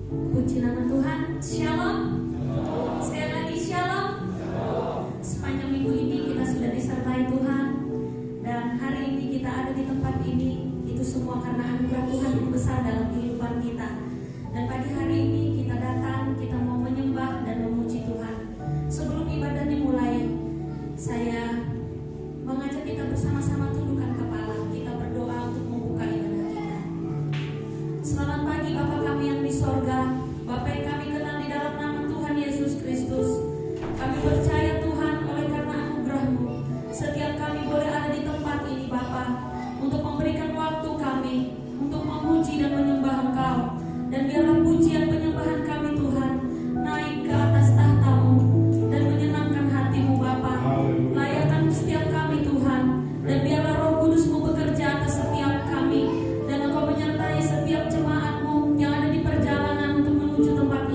Puji nama Tuhan. Shalom. Sekali lagi shalom. Sepanjang minggu ini kita sudah disertai Tuhan, dan hari ini kita ada di tempat ini, itu semua karena anugerah Tuhan yang besar dalam kehidupan kita. Dan pagi hari ini kita datang, kita mau menyembah dan memuji Tuhan. Sebelum ibadah dimulai, saya mengajak kita bersama-sama tundukkan kepala. Kita berdoa untuk membuka ibadah kita. Selamat pagi Bapa kami yang di sorga, Bapa yang kami kenal di dalam nama Tuhan Yesus Kristus. Kami percaya Tuhan, oleh karena anugerah-Mu, setiap kami boleh ada di tempat ini Bapa, untuk memberikan waktu kami untuk memuji dan menyembah Engkau. Dan biarlah pujian penyembahan kami Tuhan naik ke atas tahta-Mu dan menyenangkan hati-Mu Bapa. Layakkan setiap kami Tuhan, dan biarlah Roh Kudus-Mu bekerja atas setiap kami, dan Engkau menyertai setiap jemaat-Mu yang ada di perjalanan untuk menuju tempat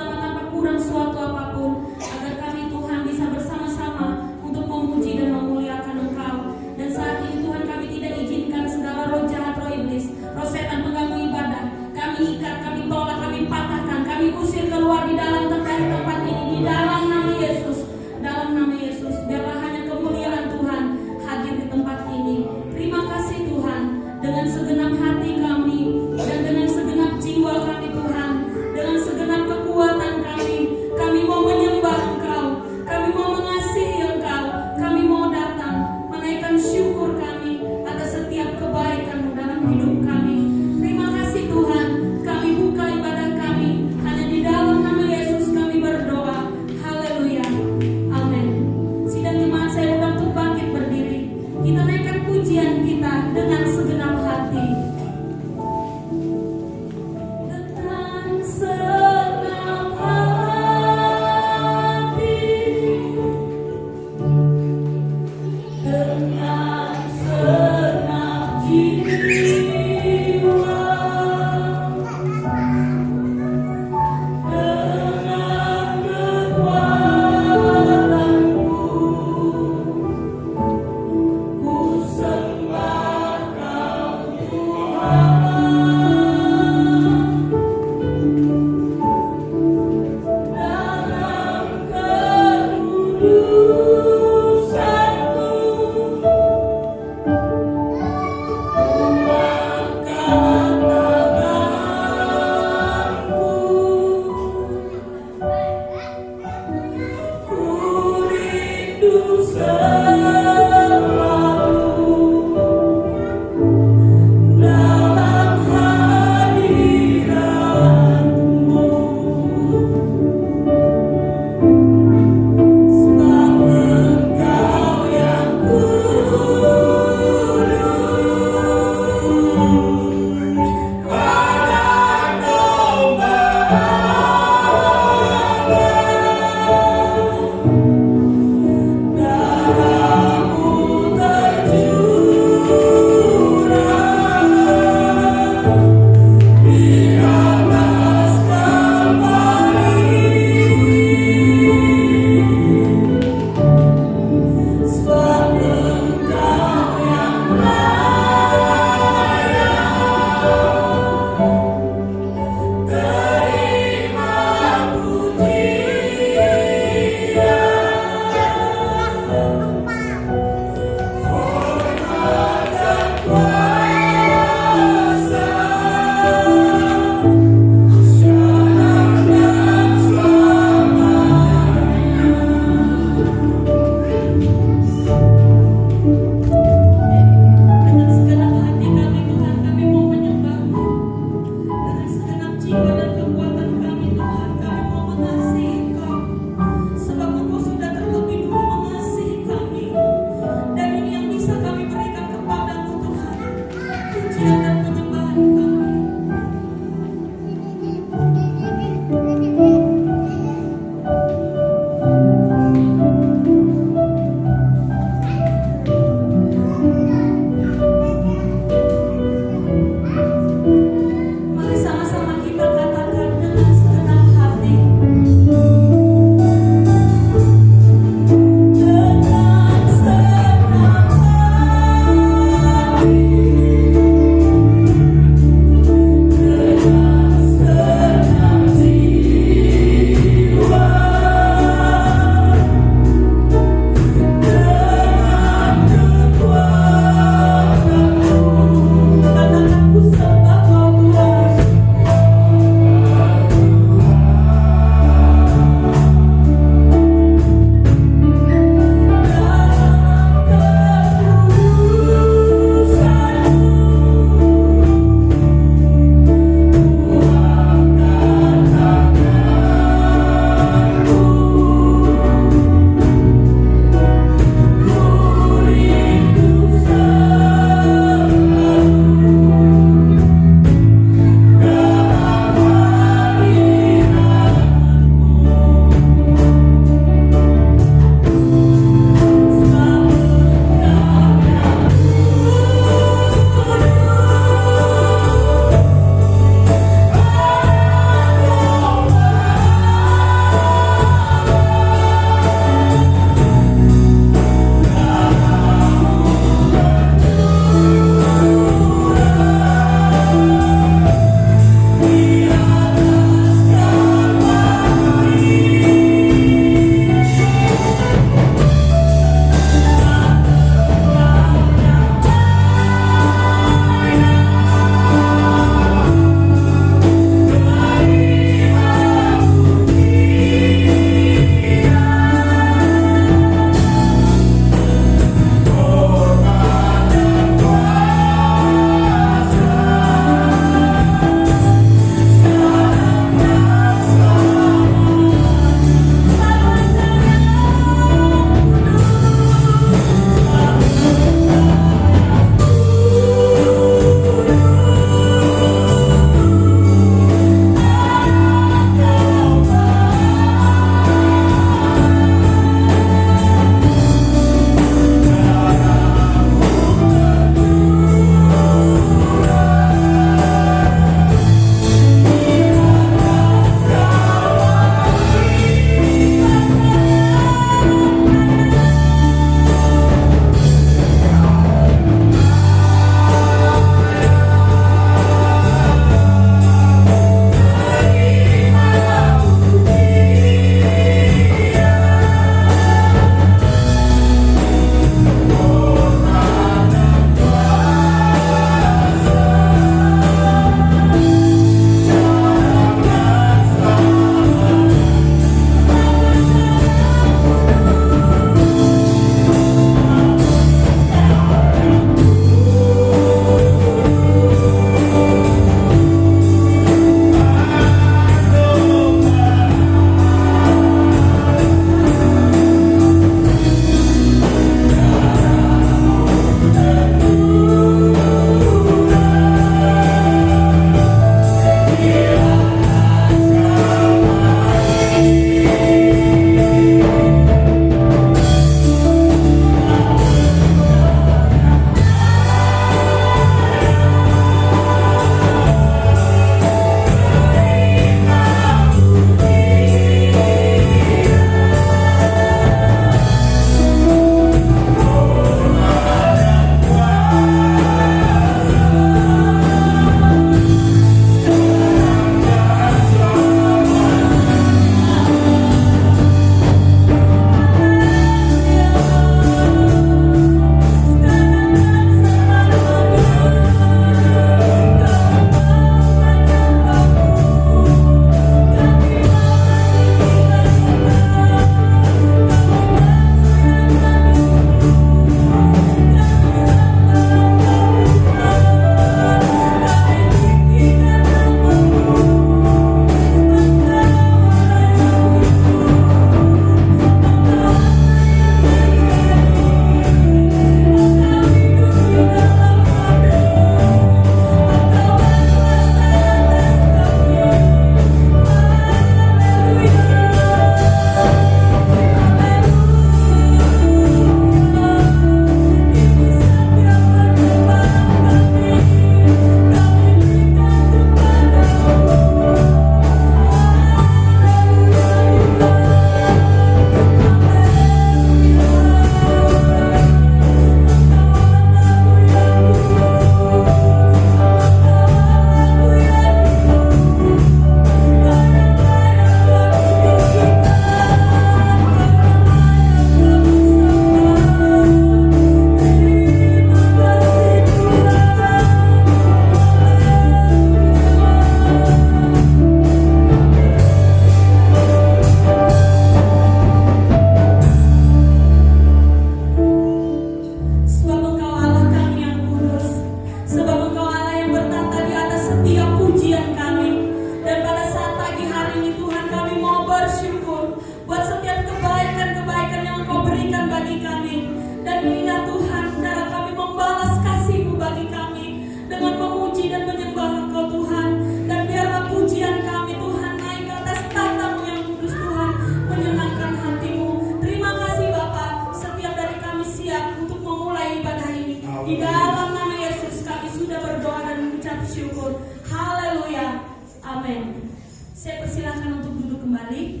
Amin. Saya persilahkan untuk duduk kembali.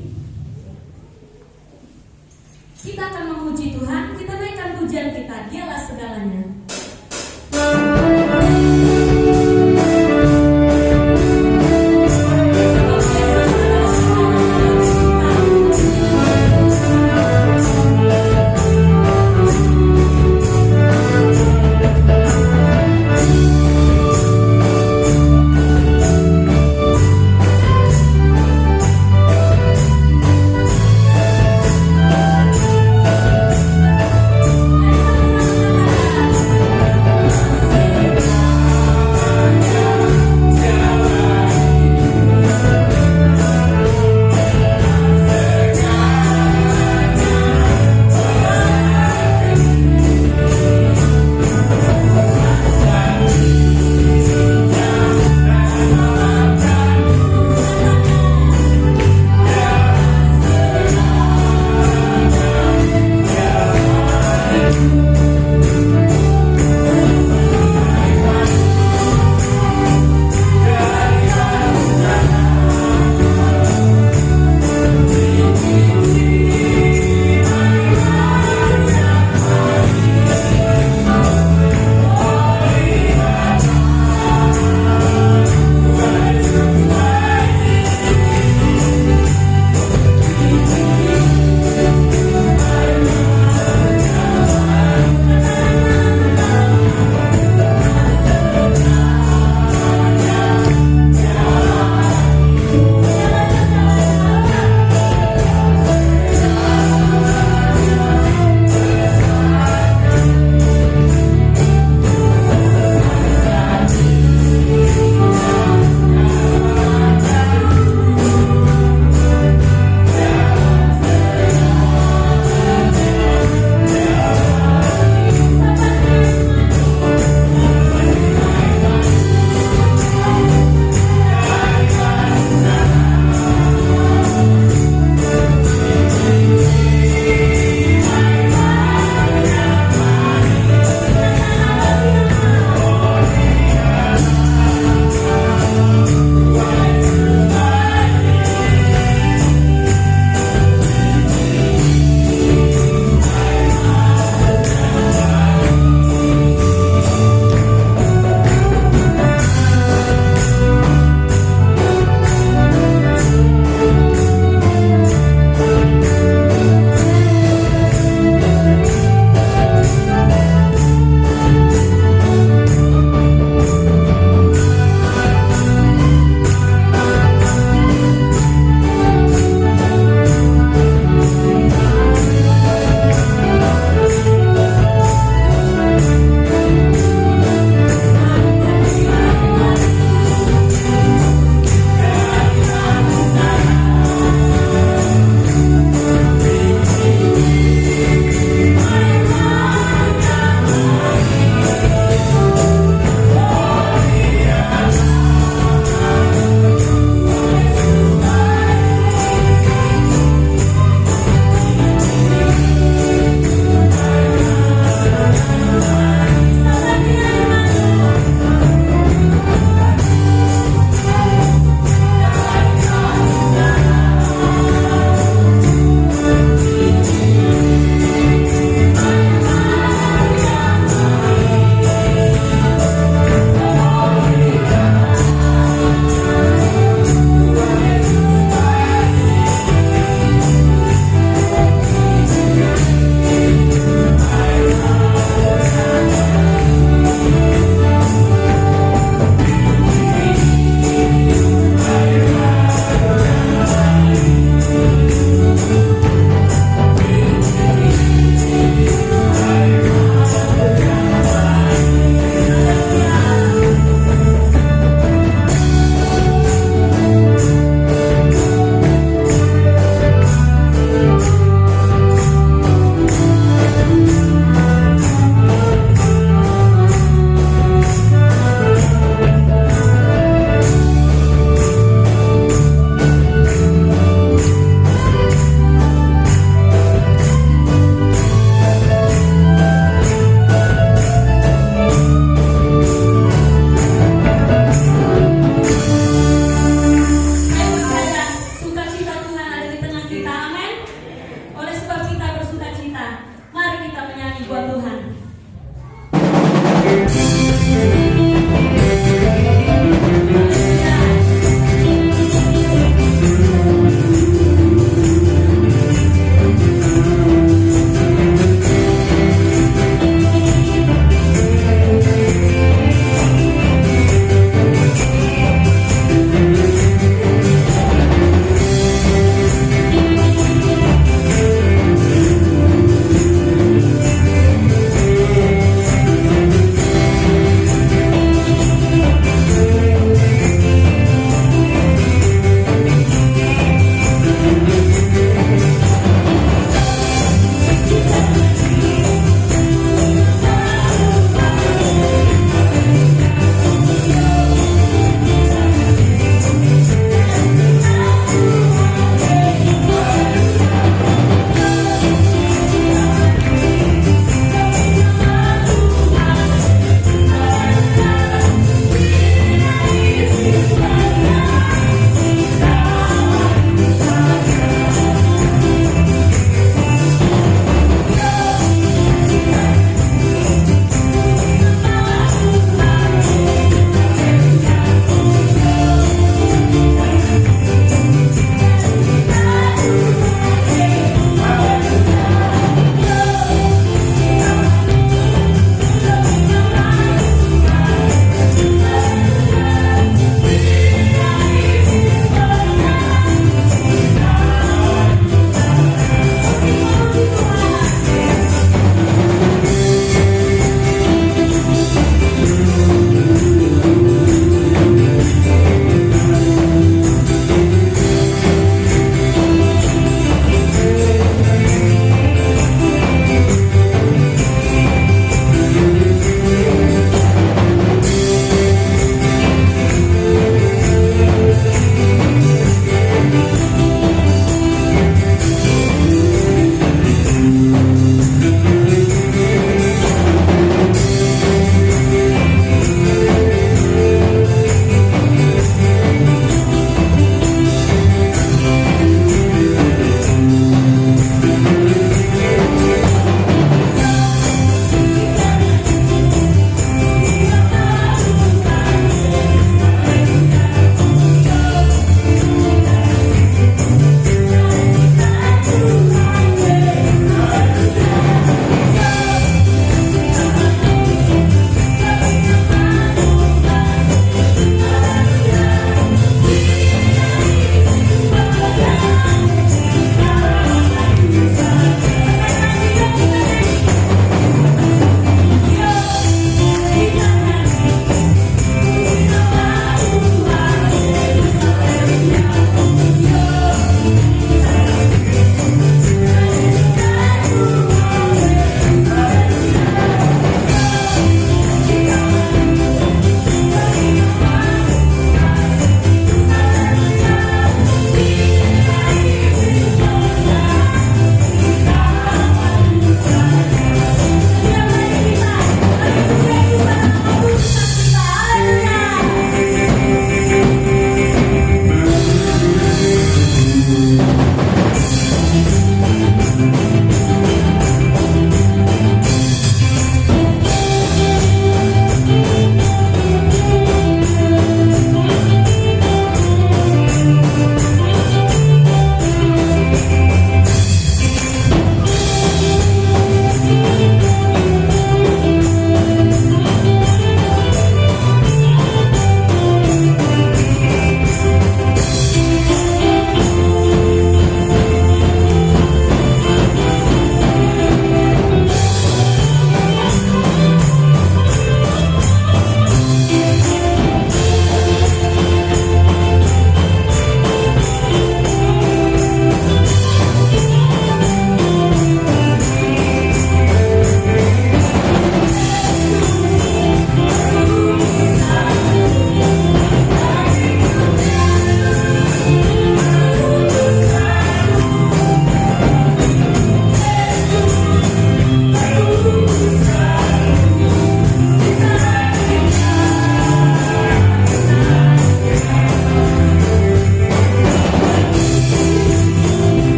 Kita akan memuji Tuhan. Kita naikkan pujian kita. Dialah segalanya.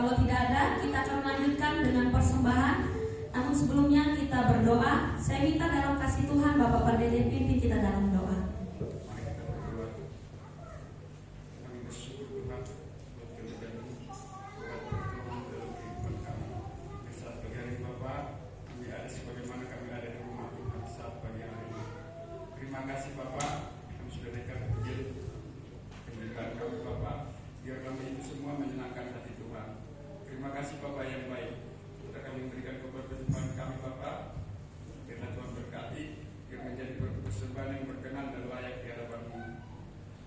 Kalau tidak ada, kita akan melanjutkan dengan persembahan. Namun sebelumnya kita berdoa. Saya minta dalam kasih Tuhan Bapak Pendeta pimpin kita dalam doa. Mari kita berdoa. Kami bersyukur Tuhan buat kemudahan-Mu, buat pertolongan dalam kehidupan kami. Di saat pagi hari Bapak, kami ada sebagaimana kami ada di rumah Tuhan saat pagi hari ini. Terima kasih Bapak, kami sudah dekat kecil penderitaan kami Bapak. Biar kami itu semua menyenangkan hati Tuhan. Terima kasih Bapak yang baik. Kita kami memberikan keberberkahan kami Bapak. Biarlah Tuhan berkati, biar menjadi persembahan yang berkenan dan layak di hadapan-Mu.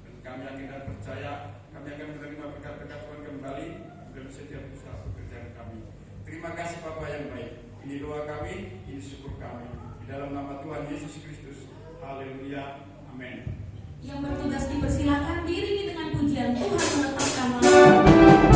Dan kami yakin dan percaya, kami akan menerima berkat-berkat Tuhan kembali dalam setiap usaha pekerjaan kami. Terima kasih Bapak yang baik. Ini doa kami, ini syukur kami. Di dalam nama Tuhan Yesus Kristus. Haleluya. Amin. Yang bertugas dipersilakan diiringi dengan pujian Tuhan menetapkan Hallelujah.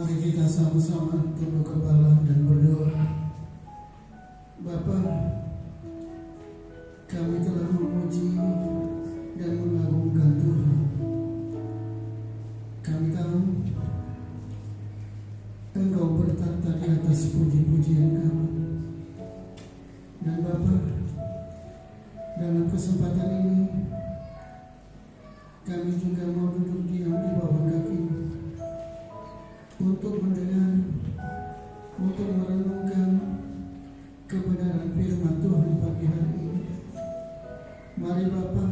Mari kita sama-sama tunduk kepala dan berdoa. Bapa, kami telah memuji dan mengagungkan Tuhan. Kami tahu Engkau bertata di atas puji-pujian kami. Dan Bapa, dalam kesempatan ini kami juga mau duduk diam di bawah kaki-Mu untuk mendengar, untuk merenungkan kebenaran firman Tuhan pagi hari ini. Mari Bapa,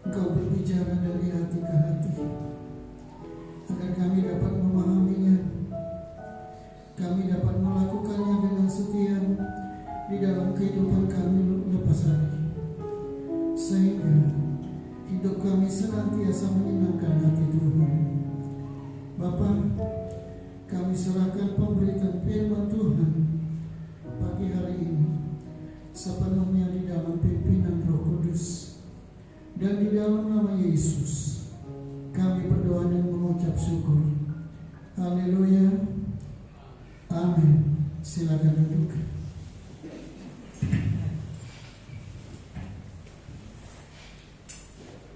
Engkau berbicara dari hati ke hati, agar kami dapat memahaminya, kami dapat melakukannya dengan setia di dalam kehidupan kami lepas hari, sehingga hidup kami senantiasa menyenangkan hati Tuhan. Bapa, kami serahkan pemberitaan firman Tuhan pagi hari ini sepenuhnya di dalam pimpinan Roh Kudus, dan di dalam nama Yesus kami berdoa dan mengucap syukur. Haleluya. Amin. Silakan duduk.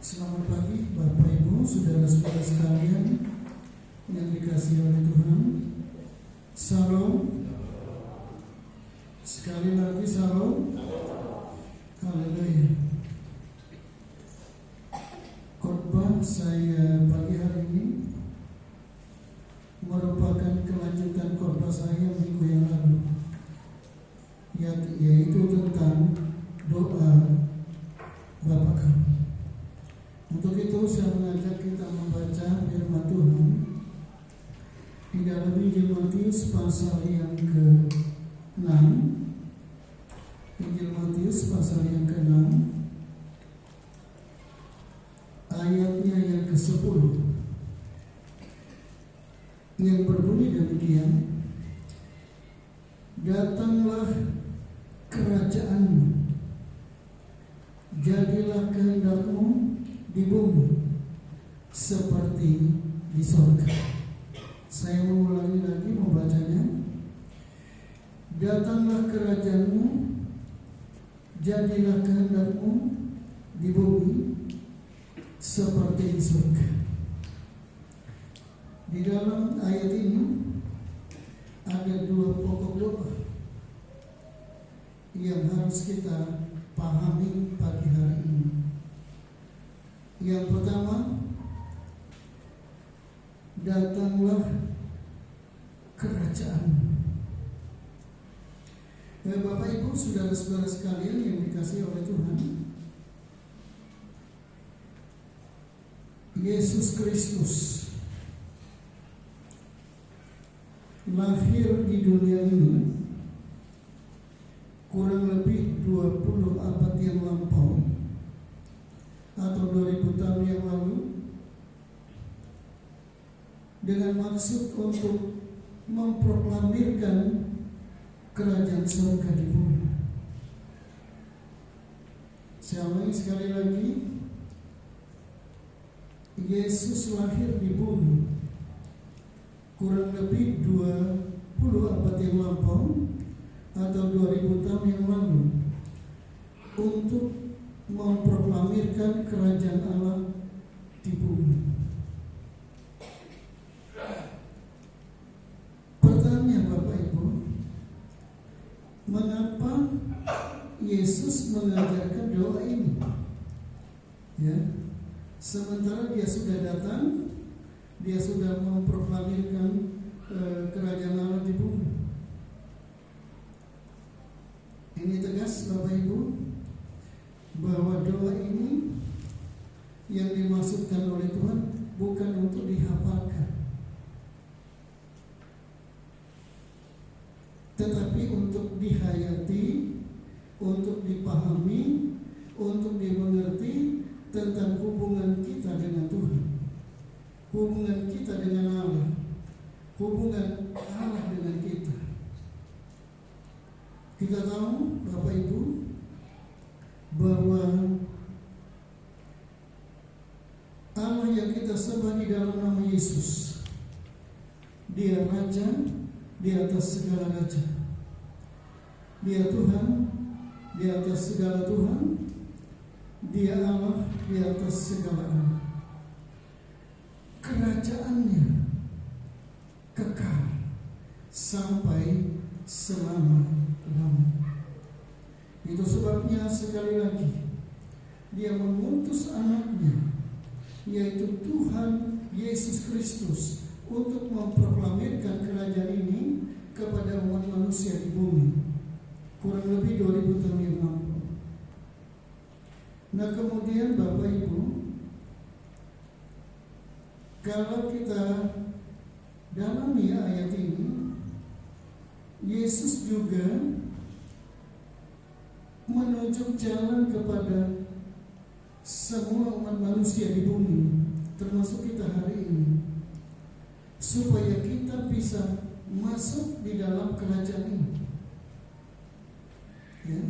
Selamat pagi Bapak Ibu, saudara-saudara sekalian yang dikasihi oleh Tuhan. Salam. Sekali lagi salam. Haleluya. Khotbah saya pagi hari ini merupakan kelanjutan khotbah saya minggu yang lalu, yaitu tentang doa Bapa kami. Untuk itu saya mengajak kita membaca firman Tuhan di dalam Injil Matius pasal yang ke-6. Injil Matius pasal yang ke-6, ayatnya yang ke-10, yang berbunyi demikian: Datanglah kerajaan-Mu, jadilah kehendak-Mu di bumi seperti di sorga. Saya mengulangi lagi membacanya. Datanglah kerajaan-Mu, jadilah kehendak-Mu di bumi seperti di surga. Di dalam ayat ini ada dua pokok doa yang harus kita pahami pagi hari ini. Yang pertama, datanglah kerajaan. Bapak Ibu, saudara-saudara sekalian yang dikasihi oleh Tuhan, Yesus Kristus lahir di dunia ini kurang lebih 20 abad yang lampau atau 2000 tahun yang lalu, dengan maksud untuk memproklamirkan kerajaan surga di bumi. Saya ulangi sekali lagi, Yesus lahir di bumi kurang lebih 20 abad yang lampau atau 2000 tahun yang lalu untuk memproklamirkan kerajaan Allah di bumi. Pertanyaan Bapak Ibu, mengapa Yesus mengajarkan doa ini? Ya, sementara dia sudah datang, dia sudah memproklamirkan kerajaan Allah di bumi. Ini tegas Bapak Ibu, bahwa doa ini yang dimaksudkan oleh Tuhan bukan untuk dihafalkan, tetapi untuk dihayati, untuk dipahami, untuk dimengerti tentang hubungan kita dengan Tuhan, hubungan kita dengan Allah, hubungan Allah dengan kita. Kita tahu Bapak Ibu bahwa Allah yang kita sembah di dalam nama Yesus Dia Raja di atas segala raja. Dia Tuhan di atas segala Tuhan. Dia Allah di atas segala Allah. Kerajaannya kekal sampai selama-lamanya. Itu sebabnya sekali lagi Dia mengutus anaknya, yaitu Tuhan Yesus Kristus, untuk memproklamirkan kerajaan ini kepada umat manusia di bumi, kurang lebih 2000 tahun yang lalu. Nah kemudian Bapak Ibu, kalau kita dalami ayat ini, Yesus juga menunjuk jalan kepada semua umat manusia di bumi, termasuk kita hari ini, supaya kita bisa masuk di dalam kerajaan ini. Ya,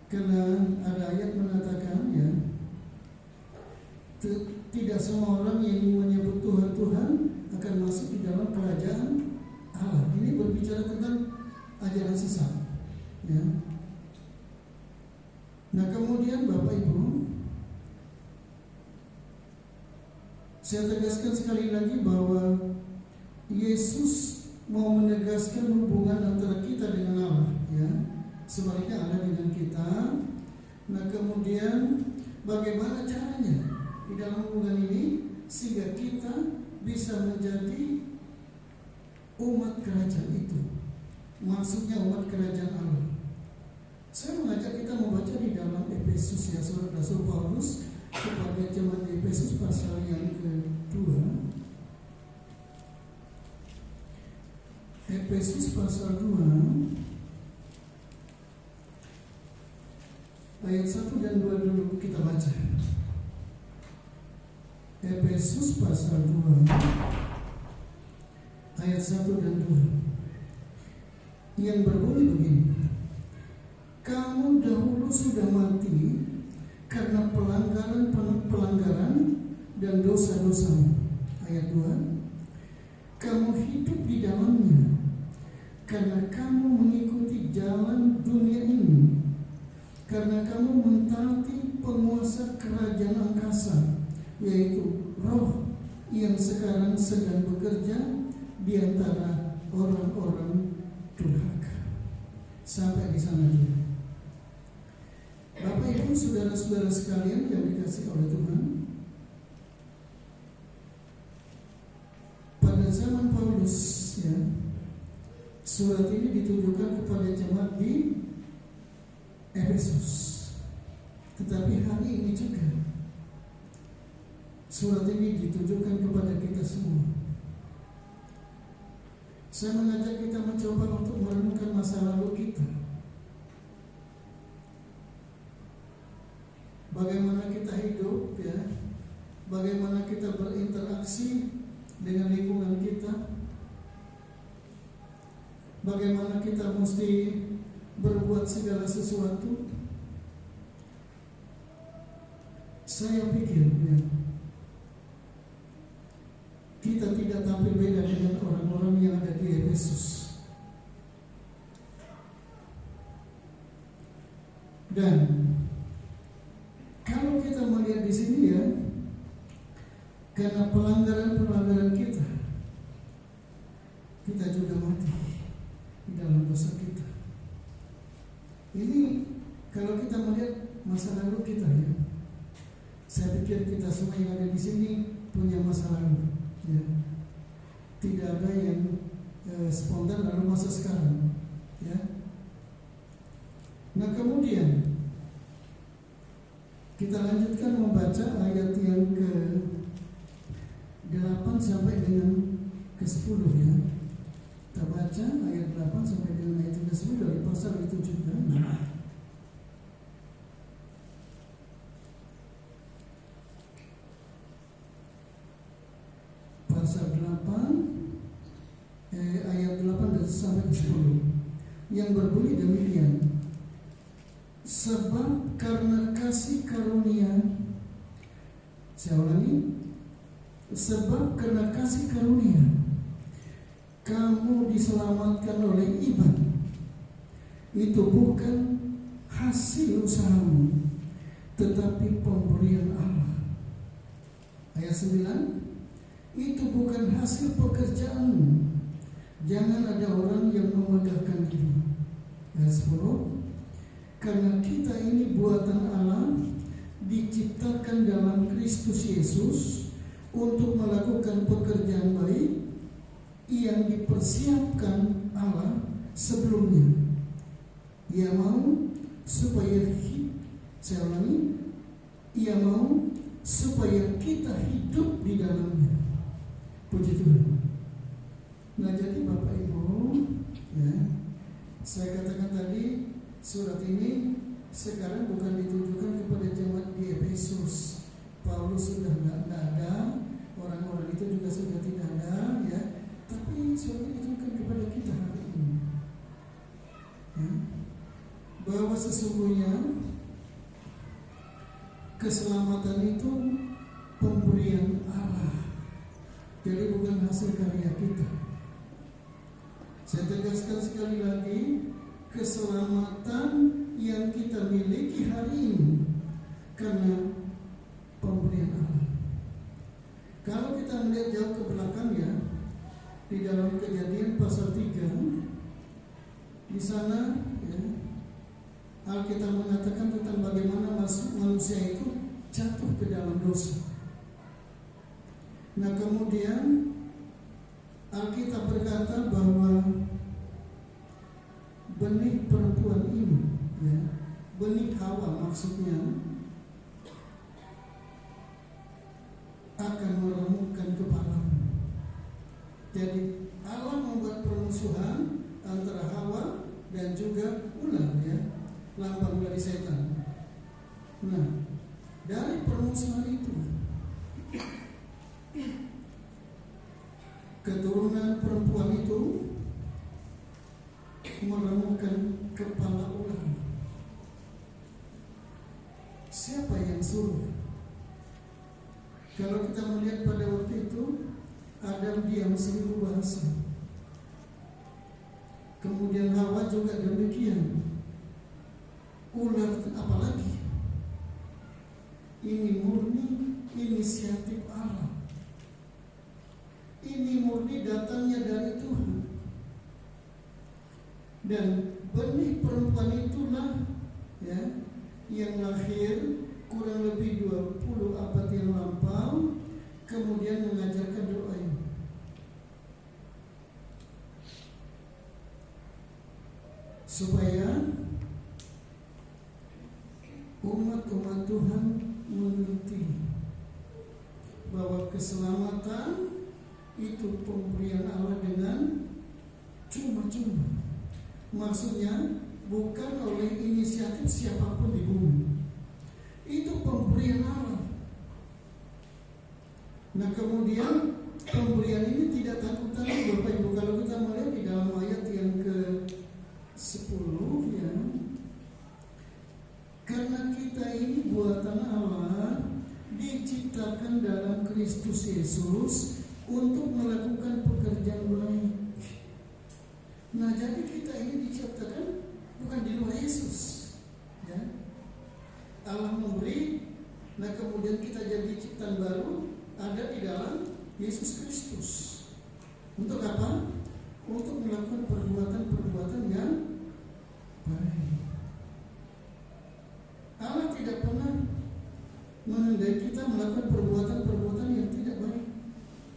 karena ada ayat mengatakan, ya, tidak semua orang yang menyebut Tuhan Tuhan akan masuk di dalam kerajaan Allah. Ini berbicara tentang ajaran sesat. Ya. Nah kemudian Bapak Ibu, saya tegaskan sekali lagi bahwa Yesus mau menegaskan hubungan antara kita dengan Allah, ya. Sebaliknya Allah dengan kita. Nah kemudian bagaimana caranya di dalam hubungan ini sehingga kita bisa menjadi umat kerajaan itu, maksudnya umat kerajaan Allah. Saya mengajak kita membaca di dalam Efesus, ya, surat Rasul Paulus kepada jemaat Efesus pasal yang kedua. Efesus pasal 2 ayat 1 dan 2 dulu kita baca. Efesus pasal 2 ayat 1 dan 2 yang berbunyi begini: kamu dahulu sudah mati karena pelanggaran dan dosa-dosamu. Ayat 2, kamu hidup di dalamnya karena kamu mengikuti jalan dunia ini, karena kamu mentaati penguasa kerajaan angkasa, yaitu roh yang sekarang sedang bekerja di antara orang-orang durhaka. Sampai di sana dulu. Bapak Ibu saudara-saudara sekalian yang dikasihi oleh Tuhan, pada zaman Paulus, ya, surat ini ditujukan kepada jemaat di Efesus. Tetapi hari ini juga surat ini ditujukan kepada kita semua. Saya mengajak kita mencoba untuk merenungkan masa lalu kita. Bagaimana kita hidup, ya, bagaimana kita berinteraksi dengan lingkungan kita, bagaimana kita mesti berbuat segala sesuatu. Saya pikir, ya, kita tidak tampil beda dengan orang-orang yang ada di Efesus. Dan kalau kita melihat di sini, ya, karena pelanggaran kita juga mati di dalam dosa kita. Ini kalau kita melihat masa lalu kita, ya, saya pikir kita semua yang ada di sini punya masa lalu, ya. Tidak ada yang spontan lalu masa sekarang, ya. Nah kemudian kita lanjutkan membaca ayat yang ke-8 sampai dengan ke-10, ya. Kita baca ayat 8 sampai dengan ayat ke-10 dari pasal itu juga. Pasal 8 ayat 8 dan sampai ke-10 yang berbunyi demikian: sebab karena kasih karunia, saya ulangi, sebab karena kasih karunia kamu diselamatkan oleh iman. Itu bukan hasil usahamu, tetapi pemberian Allah. Ayat 9, itu bukan hasil pekerjaanmu. Jangan ada orang yang memegahkan diri. Ayat 10, karena kita ini buatan Allah, diciptakan dalam Kristus Yesus untuk melakukan pekerjaan baik yang dipersiapkan Allah sebelumnya. Ia mau supaya Ia mau supaya kita hidup di dalamnya. Puji Tuhan. Nah, jadi Bapak Ibu, ya, saya katakan tadi, surat ini sekarang bukan ditujukan kepada jemaat di Efesus. Paulus sudah tidak ada, orang-orang itu juga sudah tidak ada, ya. Tapi surat ini ditujukan kepada kita hari ini, ya, bahwa sesungguhnya keselamatan itu pemberian Allah, jadi bukan hasil karya kita. Saya tegaskan sekali lagi, keselamatan yang kita miliki hari ini karena pemberian Allah. Kalau kita melihat jauh ke belakang, ya, di dalam Kejadian pasal 3, di sana, ya, Alkitab mengatakan tentang bagaimana manusia itu jatuh ke dalam dosa. Nah, kemudian Alkitab berkata bahwa benih perempuan ini, ya, benih Hawa maksudnya, akan meremukkan kepalamu. Jadi Allah membuat permusuhan antara Hawa dan juga ular, ya, lambang dari setan. Nah, dari permusuhan itu, keturunan perempuan itu meremukkan kepala ular. Siapa yang suruh? Kalau kita melihat pada waktu itu, Adam diam 1000 bahasa. Kemudian Hawa juga demikian. Ular apalagi? Ini murni inisiatif Allah. Ini murni datangnya dari Tuhan. Dan benih perempuan itulah, ya, yang lahir kurang lebih 20 abad yang lampau, kemudian mengajarkan doa ini. Supaya umat-umat Tuhan mengerti bahwa keselamatan itu pemberian Allah dengan cuma-cuma. Maksudnya bukan oleh inisiatif siapapun di bumi. Itu pemberian Allah. Nah, kemudian pemberian ini tidak tanggung-tanggung, Bapak Ibu. Kalau kita melihat di dalam ayat yang ke-10, ya, karena kita ini buatan Allah, diciptakan dalam Kristus Yesus untuk melakukan pekerjaan baik. Nah, jadi kita ini diciptakan bukan di luar Yesus, ya. Allah memberi, nah kemudian kita jadi ciptaan baru, ada di dalam Yesus Kristus. Untuk apa? Untuk melakukan perbuatan-perbuatan yang baik. Allah tidak pernah menandai kita melakukan perbuatan-perbuatan yang tidak baik.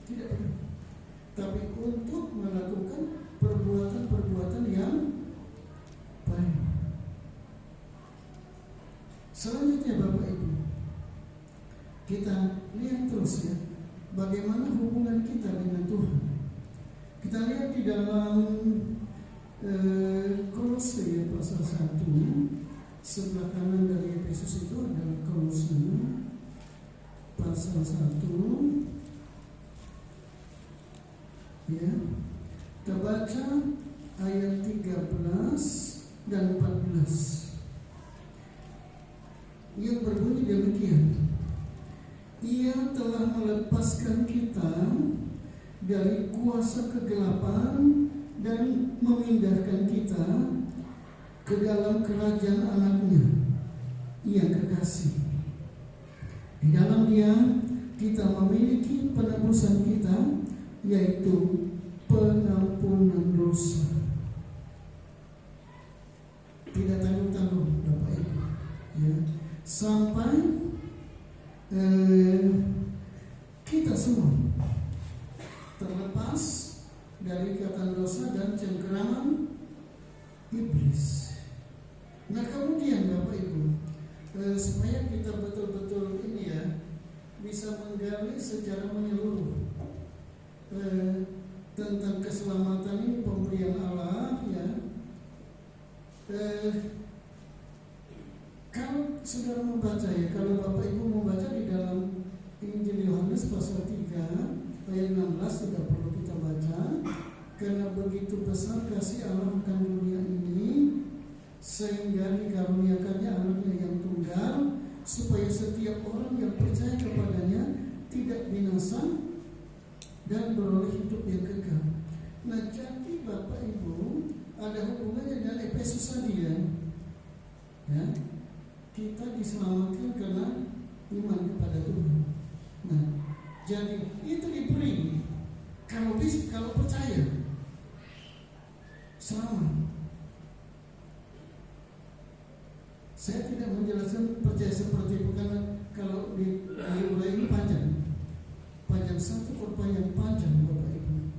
Tidak pernah. Tapi untuk melakukan perbuatan-perbuatan yang baik. Selanjutnya Bapak Ibu, kita lihat terus, ya, bagaimana hubungan kita dengan Tuhan. Kita lihat di dalam Kolose, ya, pasal 1, sebelah kanan dari Efesus itu adalah Kolose pasal 1, ya. Kita baca ayat 13 dan 14 yang berbunyi demikian. Ia telah melepaskan kita dari kuasa kegelapan dan memindahkan kita ke dalam kerajaan anaknya yang kekasih. Di dalam Dia kita memiliki penebusan kita, yaitu pengampunan dosa. Tidak tanggung-tanggung Bapak Ibu, ya. Sampai kita semua terlepas dari ikatan dosa dan cengkeraman iblis. Nah kemudian Bapak Ibu, supaya kita betul-betul ini ya bisa menggali secara menyeluruh tentang keselamatan ini, pemberian Allah ya. Kalau saudara membaca ya, kalau Bapak Ibu membaca di dalam Injil Yohanes pasal 3 ayat 16 tidak perlu kita baca. Karena begitu besar kasih Allah akan dunia ini, sehingga dikaruniakannya anaknya yang tunggal, supaya setiap orang yang percaya kepadanya tidak binasa dan beroleh hidup yang kekal. Nah jadi Bapak Ibu, ada hubungannya dengan Efesus tadi ya. Kita diselamatkan karena iman kepada Tuhan. Nah jadi itu diberi kalau percaya selamat. Saya tidak menjelaskan percaya seperti itu karena kalau di ulai ini panjang satu korban yang panjang Bapak Ibu.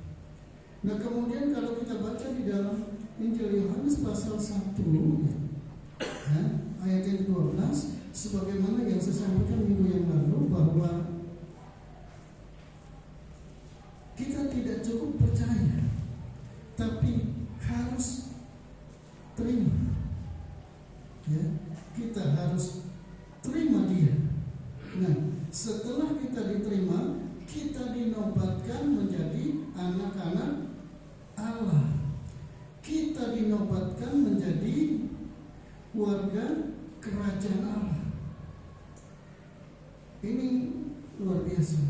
Nah kemudian kalau kita baca di dalam Injil Yohanes pasal 1 ya, ayat yang 12, sebagaimana yang saya sampaikan minggu yang lalu, bahwa kita tidak cukup percaya, tapi harus terima. Ya, kita harus terima Dia. Nah, setelah kita diterima, kita dinobatkan menjadi anak-anak Allah. Kita dinobatkan menjadi warga kerajaan Allah. Ini luar biasa.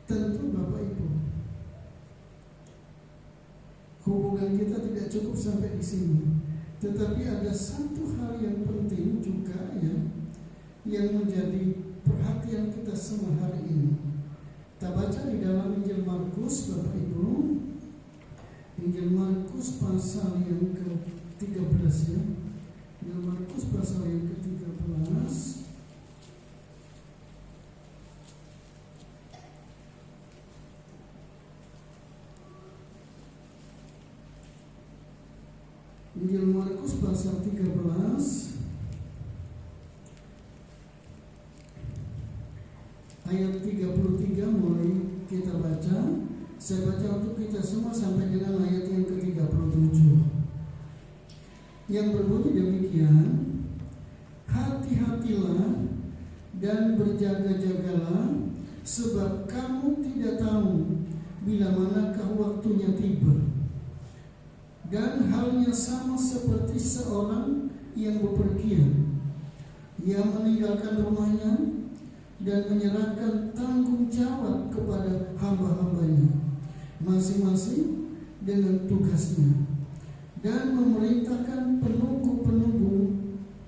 Tentu Bapak Ibu, hubungan kita tidak cukup sampai di sini. Tetapi ada satu hal yang penting juga ya, yang menjadi perhatian kita semua hari ini. Kita baca di dalam Injil Markus Bapak Ibu, Injil Markus pasal yang ke-13 ya. Injil Markus pasal yang ke-13. Injil Markus pasal 13 ayat 33 mulai kita baca. Saya baca untuk kita semua sampai dengan ayat yang ke-37 yang berbunyi demikian: hati-hatilah dan berjaga-jagalah, sebab kamu tidak tahu bila manakah waktunya tiba. Dan halnya sama seperti seorang yang bepergian, ia meninggalkan rumahnya dan menyerahkan tanggung jawab kepada hamba-hambanya, masing-masing dengan tugasnya, dan memerintahkan penunggu-penunggu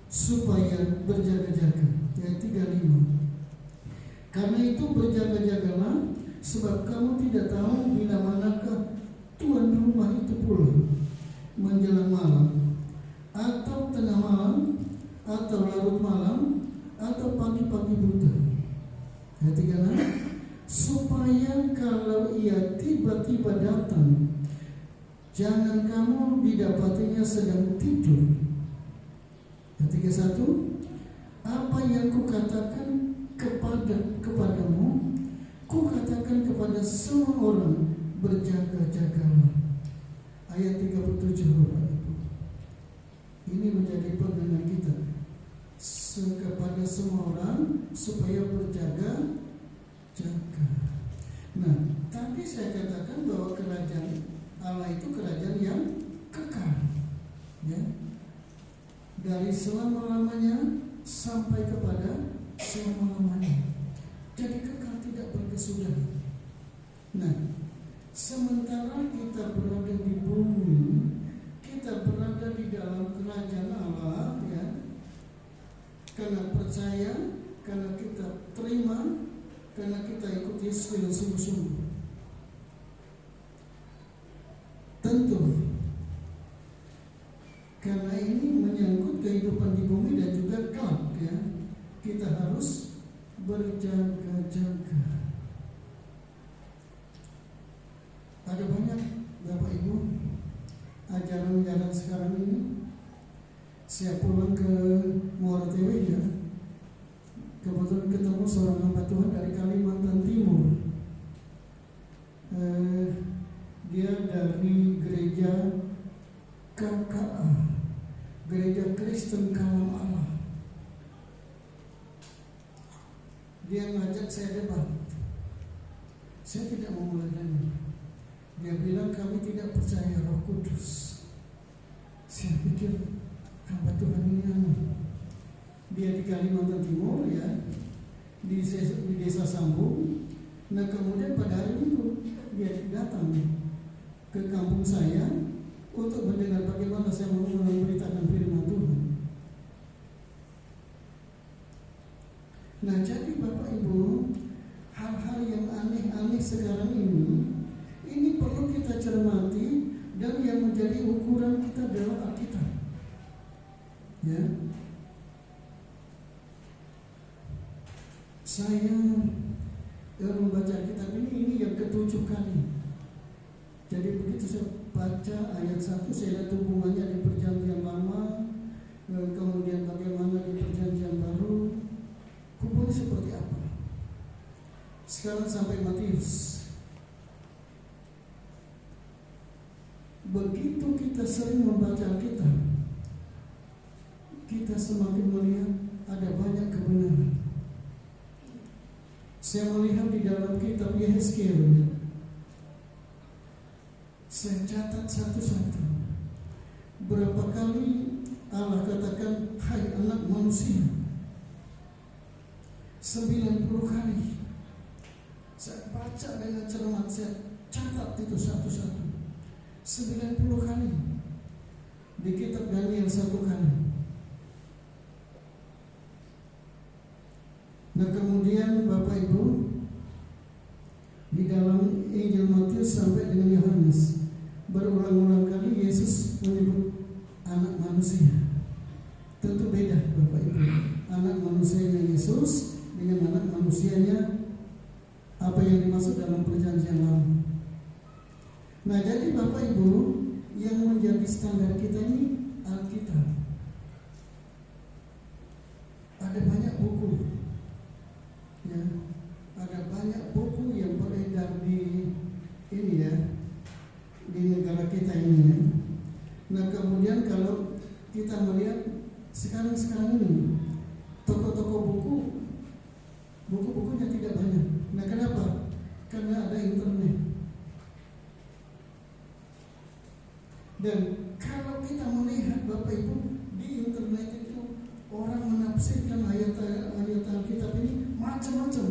supaya berjaga-jaga. Ayat 35. Karena itu berjaga-jagalah, sebab kamu tidak tahu bila manakah tuan rumah itu pulang, menjelang malam, atau tengah malam, atau larut malam, atau pagi-pagi buta. Ayat 36. Supaya kalau ia tiba-tiba datang, jangan kamu didapatinya sedang tidur. Ayat 31. Apa yang kukatakan kepadamu, kukatakan kepada semua orang, berjaga-jagalah. Ayat 37 Bapak Ibu. Ini menjadi pegangan kita kepada semua orang supaya berjaga-jaga. Nah, tadi saya katakan bahwa kerajaan Allah itu kerajaan yang kekal, ya, dari selama-lamanya sampai kepada selama-lamanya. Jadi kekal, tidak berkesudahan. Kenapa? Karena kita ikut Yesus dengan sungguh-sungguh. Tentu, karena ini menyangkut kehidupan di bumi dan juga kelak, ya, kita harus berjaga-jaga. Ada banyak Bapak Ibu ajaran-ajaran sekarang ini. Saya pulang ke Muara Tewe, ya, kebetulan ketemu seorang hamba Tuhan dari Kalimantan Timur. Dia dari gereja KKA, Gereja Kristen Kalam Allah. Dia ngajak saya debat. Saya tidak mau meladani. Dia bilang kami tidak percaya Roh Kudus. Saya pikir hamba Tuhan ini dia di Kalimantan Timur, ya, di desa Sambung. Nah kemudian pada hari Minggu dia datang ke kampung saya untuk mendengar bagaimana saya mau memberitakan firman Tuhan. Nah jadi Bapak Ibu, hal-hal yang aneh-aneh sekarang ini perlu kita cermati, dan yang menjadi ukuran kita adalah Alkitab. Ya, saya membaca kitab ini yang ke-7 kali. Jadi begitu saya baca ayat 1, saya lihat hubungannya di Perjanjian Lama, kemudian bagaimana di Perjanjian Baru, hubungannya seperti apa. Sekarang sampai Matius. Begitu kita sering membaca Alkitab, kita semakin melihat ada banyak kebenaran. Saya melihat di dalam kitab Yehezkiel, saya catat satu-satu. Berapa kali Allah katakan, hai anak manusia? 90 kali. Saya baca dengan cermat, saya catat itu satu-satu. 90 kali. Di kitab Daniel 1 kali. Nah kemudian Bapak Ibu, di dalam Injil Matius sampai dengan Yohanes, berulang-ulang kali Yesus menyebut anak manusia. Tentu beda Bapak Ibu, anak manusianya Yesus dengan anak manusianya apa yang dimaksud dalam Perjanjian Lama. Nah jadi Bapak Ibu, yang menjadi standar kita ini Alkitab. Ada banyak buku, ya, ada banyak buku yang beredar di ini, ya, di negara kita ini, ya. Nah kemudian kalau kita melihat sekarang ini toko-toko buku-bukunya tidak banyak. Nah kenapa? Karena ada internet. Dan kalau kita melihat Bapak Ibu, di internet itu orang menafsirkan ayat-ayat Alkitab ini macam-macam.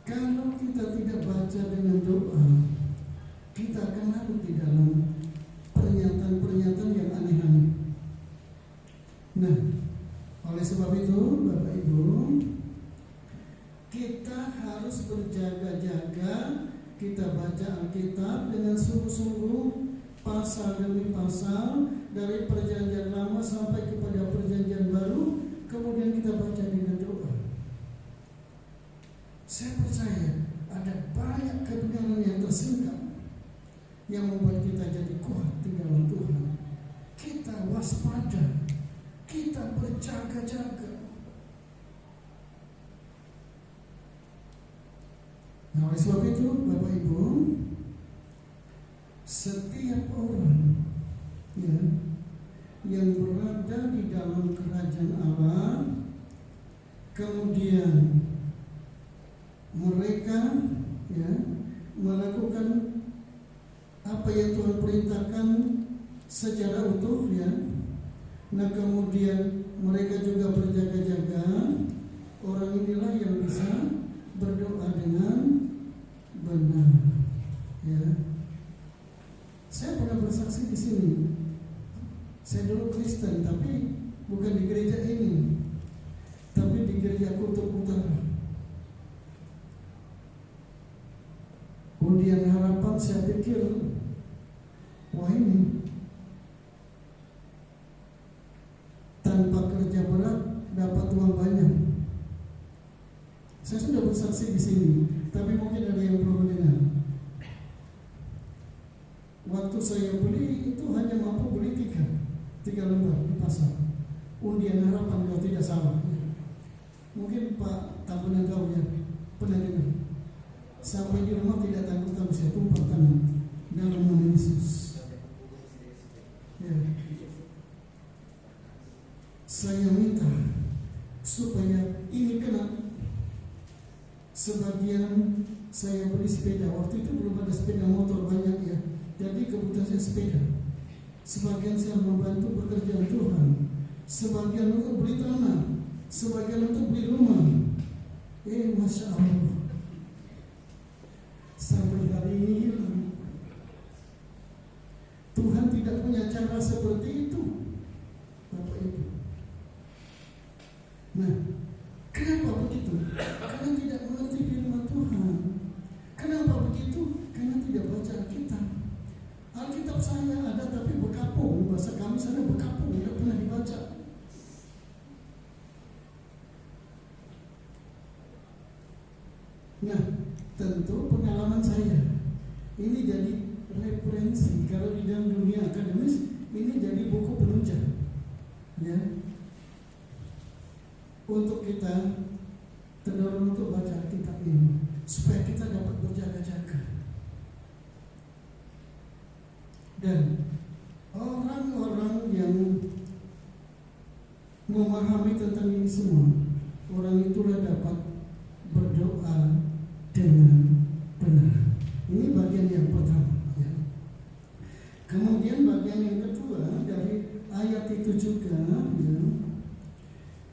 Kalau kita tidak baca dengan doa, kita akan larut di dalam pernyataan-pernyataan yang aneh-aneh. Nah, oleh sebab itu Bapak Ibu, kita harus berjaga-jaga. Kita baca Alkitab dengan sungguh-sungguh, pasal demi pasal, dari Perjanjian Lama sampai kepada Perjanjian Baru. Kemudian kita baca dengan doa. Saya percaya ada banyak kebenaran yang tersingkap yang membuat kita jadi kuat di dalam Tuhan. Kita waspada, kita berjaga-jaga. Nah oleh sebab itu Bapak Ibu, setiap orang, ya, yang berada di dalam kerajaan Allah, kemudian mereka, ya, melakukan apa yang Tuhan perintahkan secara utuh, ya. Nah kemudian mereka juga berjaga-jaga. Orang inilah yang bisa berdoa dengan benar, ya. Saya pernah bersaksi di sini. Saya dulu Kristen, tapi bukan di gereja ini, tapi di gereja Kutub Utara. Undian harapan saya pikir, wah ini tanpa kerja berat dapat uang banyak. Saya sudah bersaksi di sini, tapi mungkin ada yang belum dengar. Waktu saya beli itu hanya mampu beli 3 lembar di pasar. Undian harapan kalau tidak salah. Mungkin Pak Tambunan tahu ya, pernah dengar. Sampai di rumah tidak tanggung-tanggung, saya tumpah tangan dalam nama Yesus. Ya. Saya minta supaya ini kena. Sebagian saya beli sepeda, waktu itu belum ada sepeda motor banyak ya, jadi kebutuhan saya sepeda. Sebagian saya membantu pekerjaan Tuhan, sebagian untuk beli tanah, sebagian untuk beli rumah. Masya Allah, sampai hari ini hilang. Tuhan tidak punya cara seperti itu, Bapak Ibu. Nah, kenapa begitu? Karena tidak mengerti firman Tuhan. Kenapa begitu? Karena tidak baca Alkitab. Alkitab saya ada tapi bekapung, bahasa kami sana bekapung, tidak pernah dibaca. Nah, tentu pengalaman saya ini jadi referensi. Kalau di dalam dunia akademis ini jadi buku penunjang, ya, untuk kita terdorong untuk baca kitab ini supaya kita dapat berjaga-jaga. Dan orang-orang yang memahami tentang ini semua, orang itulah dapat berdoa dengan benar. Ini bagian yang pertama, ya. Kemudian bagian yang kedua dari ayat itu juga,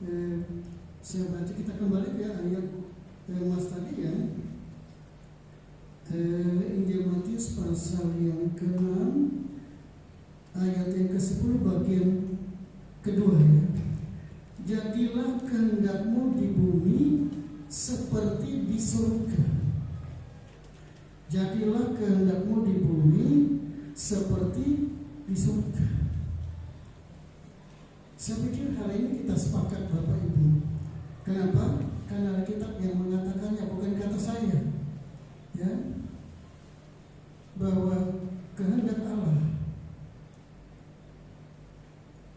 ya, saya baca, kita kembali ke ayat Mas tadi ya, Injil Matius pasal yang ke-6 ayat yang ke-10 bagian kedua ya. Jadilah kehendakmu di bumi seperti di surga. Jadilah kehendakmu di bumi seperti di surga. Saya pikir hari ini kita sepakat Bapak Ibu. Kenapa? Karena Alkitab yang mengatakannya, bukan kata saya, ya, bahwa kehendak Allah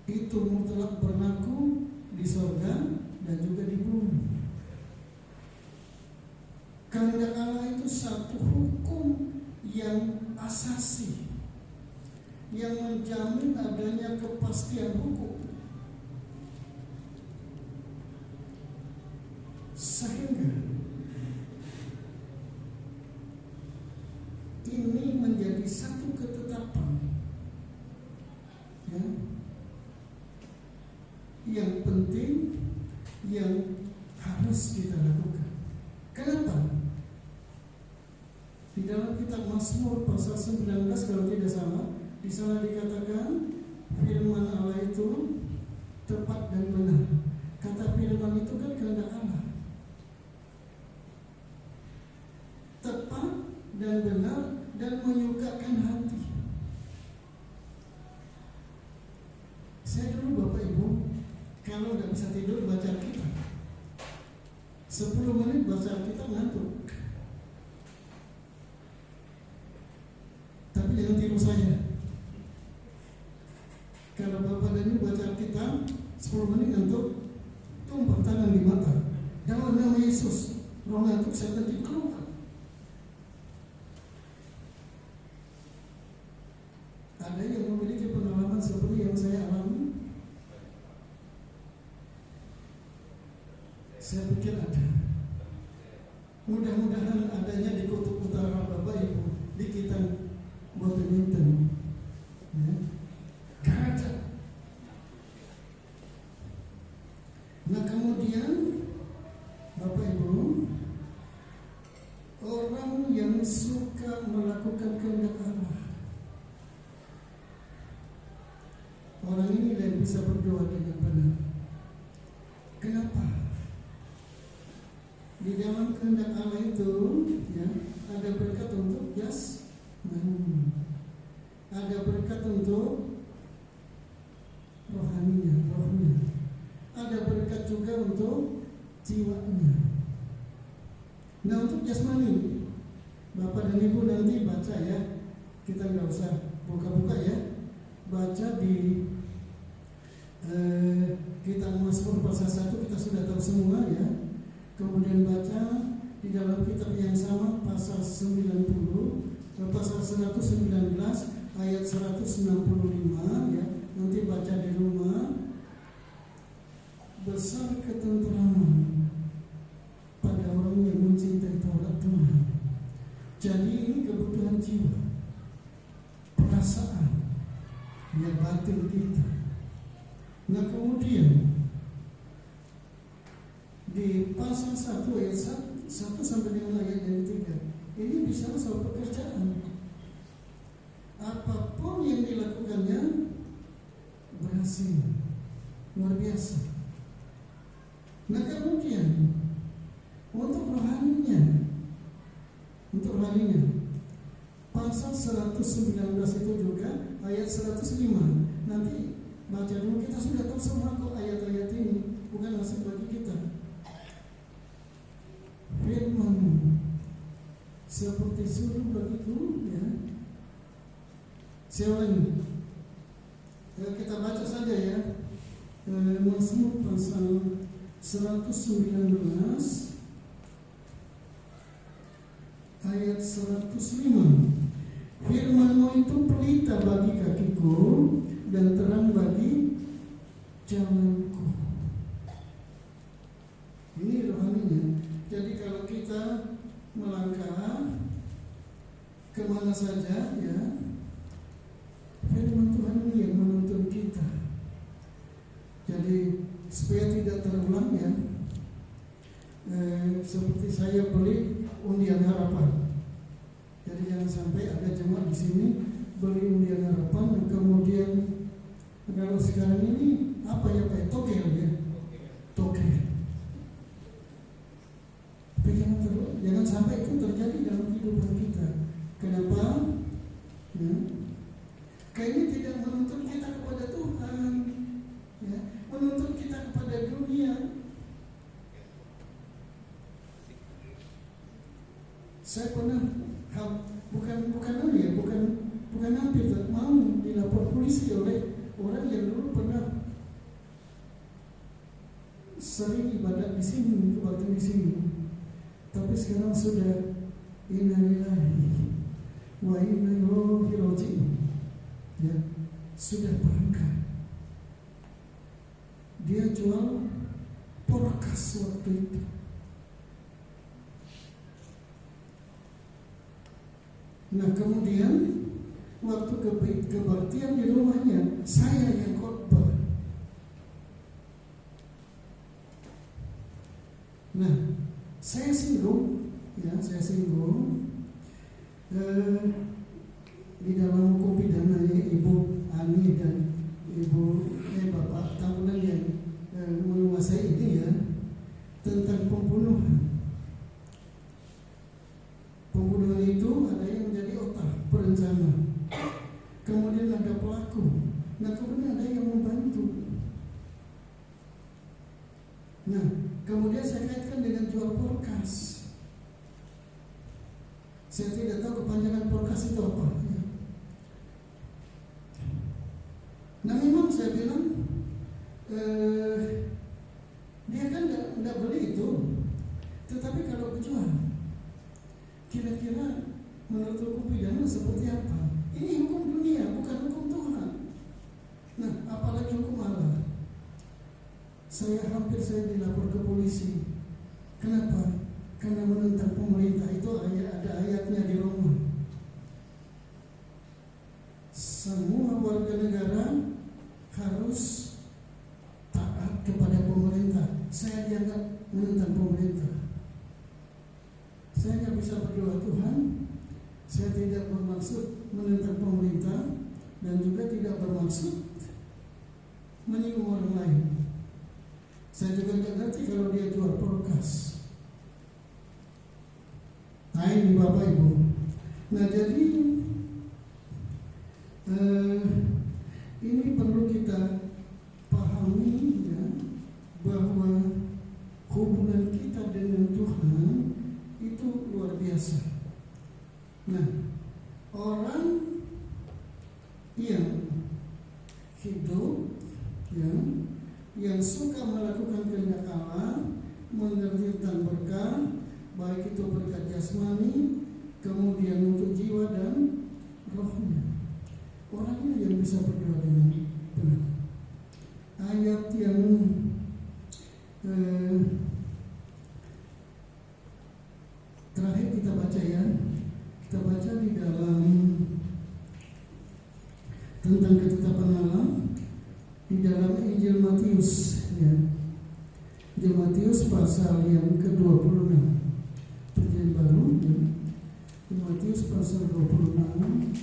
itu mutlak berlaku di surga dan juga di bumi. Kehendak Allah itu satu hukum yang asasi, yang menjamin adanya kepastian hukum, sehingga ini menjadi satu ketetapan, ya, yang penting yang harus kita lakukan. Kenapa? Di dalam kitab Mazmur pasal 19 kalau tidak salah, di sana dikatakan firman Allah itu tepat dan benar. Kata firman itu kan kehendak Allah, tepat dan benar dan menyukakan hati. Saya dulu Bapak Ibu, kalau nggak bisa tidur baca Alkitab, 10 menit baca Alkitab ngantuk. Tapi jangan tiru saya. Kalau Bapak dan Ibu baca Alkitab 10 menit ngantuk, tumpah tangan di mata. Dalam nama Yesus, roh ngantuk setan dikeluarkan. Ada yang memiliki pengalaman seperti yang saya alami? Saya pikir ada. Mudah-mudahan adanya di Kutub Utara Bapak Ibu, di kita Botanington, ya. Ada. Nah kemudian Bapak Ibu, orang yang suka melakukan kehendak Allah, orang ini yang bisa berdoa dengan benar. Kenapa? Di dalam kehendak Allah itu, ya, ada berkat untuk jasmani, ada berkat untuk rohaninya, ada berkat juga untuk jiwanya. Nah, untuk jasmani, Bapak dan Ibu nanti baca ya, kita nggak usah buka-buka ya, baca di kitab Mazmur pasal 1 kita sudah tahu semua ya. Kemudian baca di dalam kitab yang sama pasal 119 ayat 165 ya. Nanti baca di rumah. Besar ketenteraman pada orang yang mencintai Taurat Tuhan. Jadi ini kebutuhan jiwa, perasaan, ya, batin kita. Nah, kemudian di pasal 1 ayat 1 sampai dengan ayat yang 3 ini bicara soal pekerjaan. Apapun yang dilakukannya berhasil, luar biasa. Nah, kemudian untuk rohaninya pasal 119 itu juga ayat 105. Nanti baca dulu, kita sudah tahu semua kok ayat-ayat ini, bukan asing bagi kita. Firman seperti suruh bagiku, ya. Saya ulangi. Kita baca saja ya. Mazmur pasal 119 ayat 105. Firman-Mu itu pelita bagi kakiku dan terang bagi jalanku. Ini rohaninya. Jadi kalau kita melangkah kemana saja, ya, firman Tuhan ini yang menuntun kita. Jadi supaya tidak terulang ya, seperti saya beli undian harapan. Jadi jangan sampai ada jemaat di sini beli undian harapan dan kemudian kalau sekarang ini apa ya Pak? Tokel ya, tokel. Tapi jangan sampai itu terjadi dalam kehidupan kita. Kenapa? Ya. Kayak ini tidak menuntut kita kepada Tuhan, ya, menuntut kita kepada dunia. Saya pernah bukan hampir mau dilapor polisi oleh orang yang dulu pernah sering ibadat di sini, waktu di sini. Tapi sekarang sudah innalillahi wa inna ilaihi raji'un. Ya, sudah berangkat. Dia jual podcast waktu itu. Nah, kemudian waktu kebaktian di rumahnya, saya yang khotbah. Nah, saya singgung di dalam hukum pidananya Ibu Ani dan Bapak Tambunan yang menguasai ini ya, tentang pembunuhan. Pembunuhan itu ada yang menjadi otak perencana, kemudian ada pelaku, nah kemudian ada yang membantu. Nah, kemudian saya kaitkan dengan jual porkas. Saya tidak tahu kepanjangan porkas itu apa. Nah, memang saya bilang dia kan tidak beli itu, tetapi kalau jual, kira-kira menurut hukum pidana seperti apa? Ini hukum dunia, bukan hukum Tuhan. Nah, apalagi hukum Allah. Hampir saya dilapor ke polisi. Kenapa? Karena menentang pemerintah. Itu ada ayatnya di Roma. Semua warga negara harus taat kepada pemerintah. Saya dianggap menentang pemerintah. Saya tidak bisa berdoa, Tuhan, saya tidak bermaksud menentang pemerintah dan juga tidak bermaksud menyinggung orang lain. Saya juga tidak ngerti kalau dia jual porkas. ini Bapak Ibu. Nah jadi ini perlu kita pahami ya, bahwa hubungan kita dengan Tuhan itu luar biasa. Nah, orang yang hidup ya, yang suka melakukan kehendak Allah, mengerti tentang berkat, baik itu berkat jasmani, kemudian untuk jiwa dan rohnya. Orangnya yang bisa berdoa dengan benar. Ayat yang terakhir kita baca ya, kita baca di dalam tentang ketetapan Allah di dalam Injil Matius ya. Injil Matius pasal yang ke-26, Perjanjian Baru ya. Matius pasal 26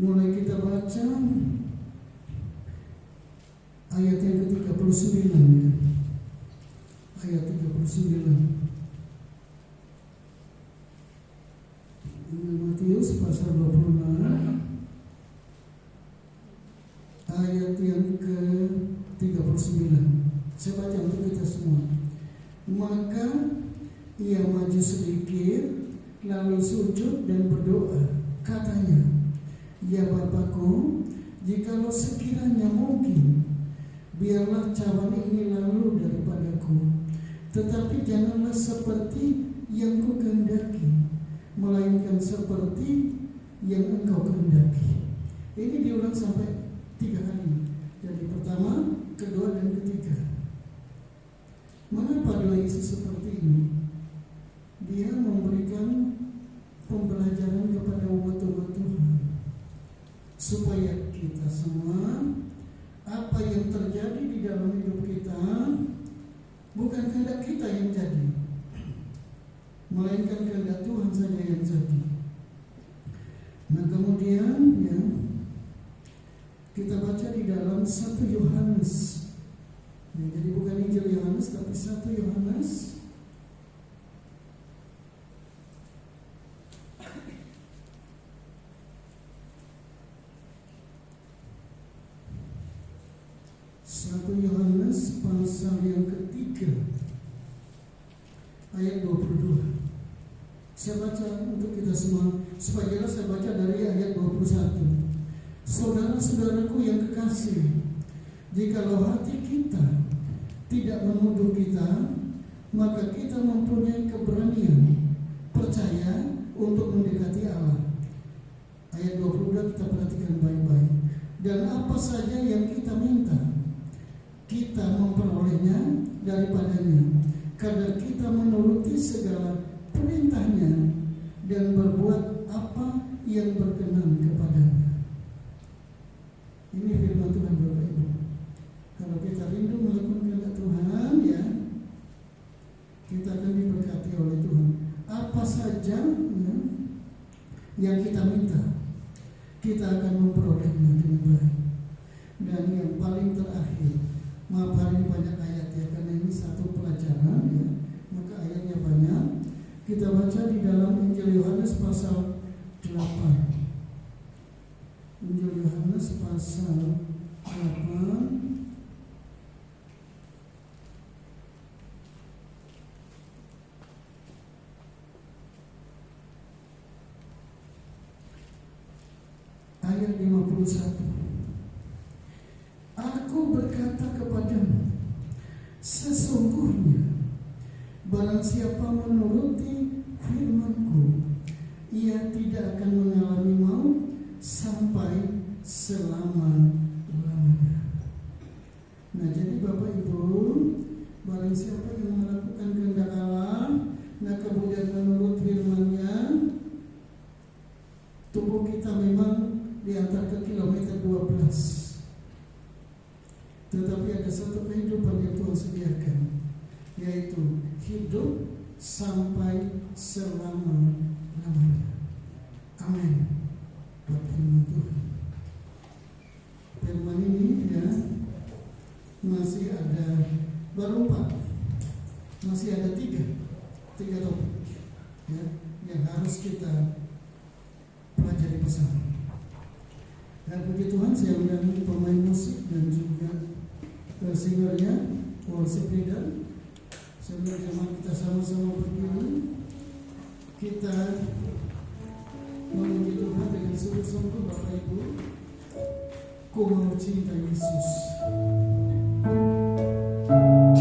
mulai kita baca ayat yang ke-39 ya. Ayat 39. Matius pasal 26 ayat yang ke-39. Saya baca untuk kita semua. Maka ia maju sedikit lalu sujud dan berdoa, katanya, ya Bapakku, jikalau sekiranya mungkin, biarlah cawan ini lalu daripadaku, tetapi janganlah seperti yang ku kehendaki, melainkan seperti yang Engkau kehendaki. Ini diulang sampai 3 kali. Jadi pertama, kedua, dan ketiga. Mengapa doa Yesus seperti ini? Dia memberikan pembelajaran kepada umat-umat Tuhan, supaya kita semua, apa yang terjadi di dalam hidup kita bukan kehendak kita yang jadi, melainkan kehendak Tuhan saja yang jadi. Nah kemudian ya, kita baca di dalam 1 Yohanes ya, jadi bukan Injil Yohanes tapi 1 Yohanes pasal yang ketiga ayat 22. Saya baca untuk kita semua supaya jelas. Saya baca dari ayat 21. Saudara-saudaraku yang kekasih, jikalau hati kita tidak menuduh kita, maka kita mempunyai keberanian percaya untuk mendekati Allah. Ayat 22 kita perhatikan baik-baik. Dan apa saja yang kita minta, kita memperolehnya daripadanya, karena kita menuruti segala perintahnya dan berbuat apa yang berkenan kepadanya. Ini firman Tuhan Bapak Ibu. Kalau kita rindu melakukan kehendak Tuhan ya, kita akan diberkati oleh Tuhan. Apa saja ya, yang kita minta, kita akan memperolehnya dengan baik. Dan yang paling terakhir, maaf hari ini banyak ayat ya, karena ini satu pelajaran ya, maka ayatnya banyak. Kita baca di dalam Injil Yohanes pasal 8. Injil Yohanes pasal 8 ayat 51. Aku berkata kepadamu, sesungguhnya barang siapa menuruti firman-Ku, ia tidak akan mengalami maut sampai selama-lamanya. Nah jadi Bapak Ibu, barang siapa yang melakukan kehendak Allah, nah kemudian menurut firman-Nya, tubuh kita memang diantar ke kilometer 12. Tetapi ada satu kehidupan yang Tuhan sediakan, yaitu hidup sampai selama-lamanya. Amin. Buat firman Tuhan. baru 4. Masih ada 3 topik ya, yang harus kita pelajari bersama. Dan puji Tuhan, saya undang pemain musik dan juga singernya, worship leader. Sebelum kita sama-sama berdiri, kita memuji Tuhan dengan sungguh-sungguh. Bapak Ibu, ku mau cinta Yesus. Yes.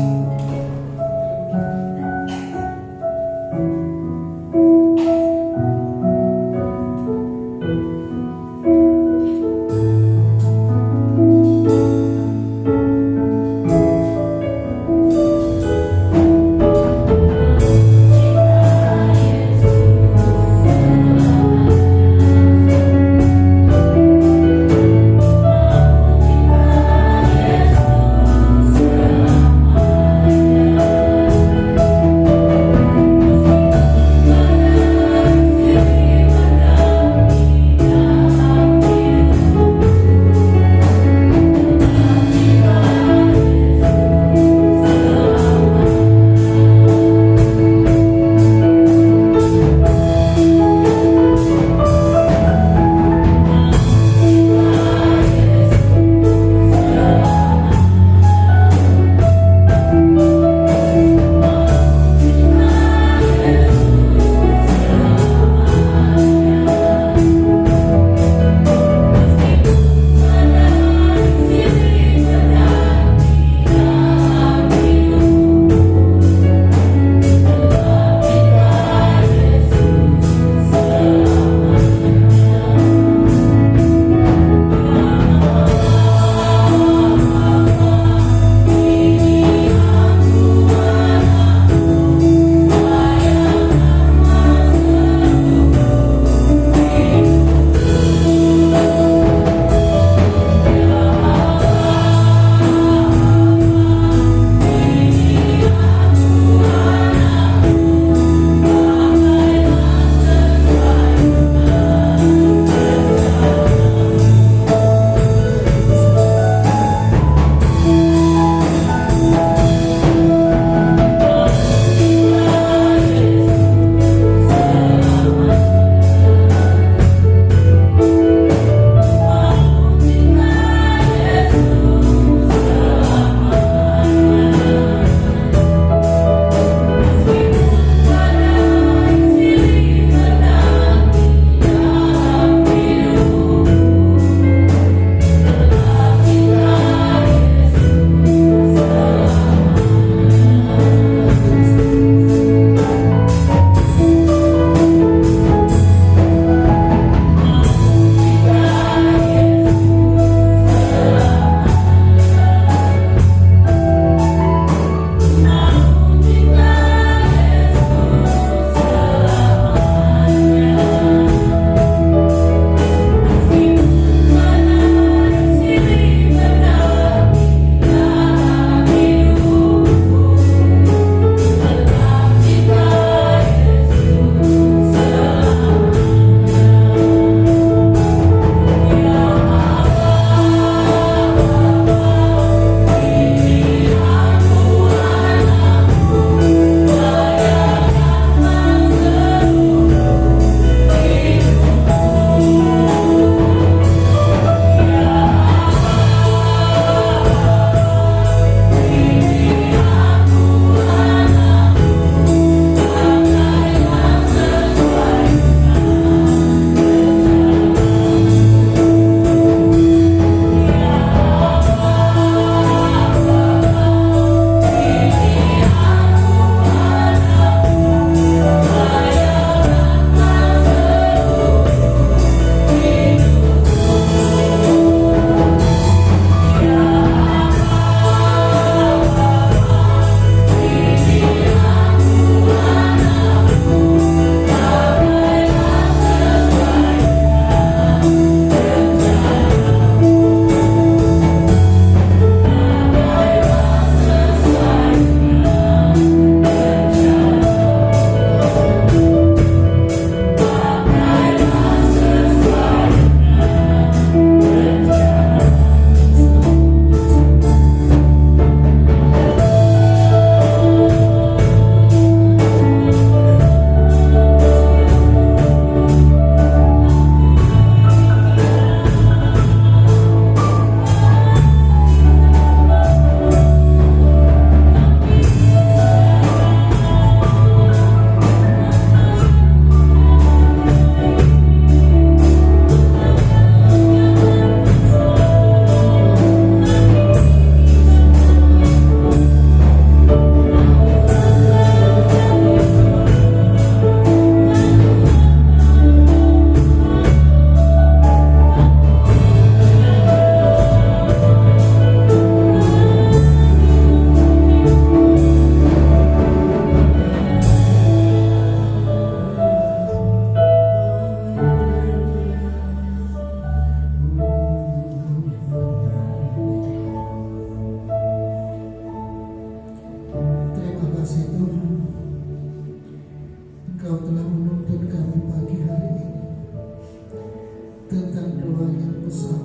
tentang doa yang besar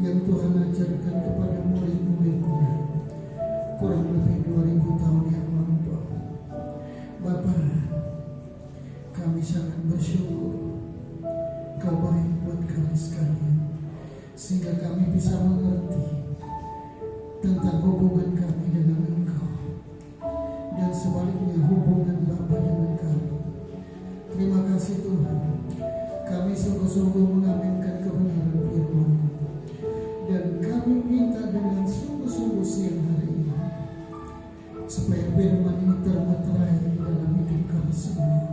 yang Tuhan ajarkan kepada murid-muridnya kurang lebih 2000 tahun yang lalu. Bapa, kami sangat bersyukur Kau baik buat kami sekalian, sehingga kami bisa mengerti tentang hubungan kami dengan Engkau dan sebaliknya hubungan Bapa dengan kami. Terima kasih Tuhan, kami sungguh-sungguh mengaminkan kebenaran firman, dan kami minta dengan sungguh-sungguh siang hari ini supaya firman ini termeterai di dalam hidup kami semua,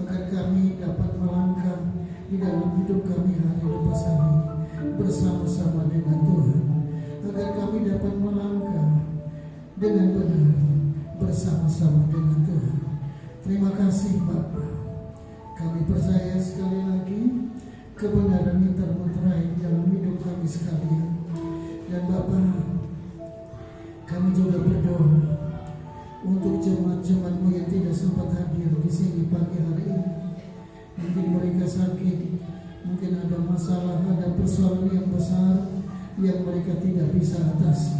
agar kami dapat melangkah di dalam hidup kami hari lepas hari bersama-sama dengan Tuhan, agar kami dapat melangkah dengan benar bersama-sama dengan Tuhan. Terima kasih Bapa. Kami percaya sekali lagi kebenaran yang termeterai dalam hidup kami sekalian. Dan Bapa, kami juga berdoa untuk jemaat-jemaat-Mu yang tidak sempat hadir di sini pagi hari ini. Mungkin mereka sakit, mungkin ada masalah, ada persoalan yang besar yang mereka tidak bisa atasi.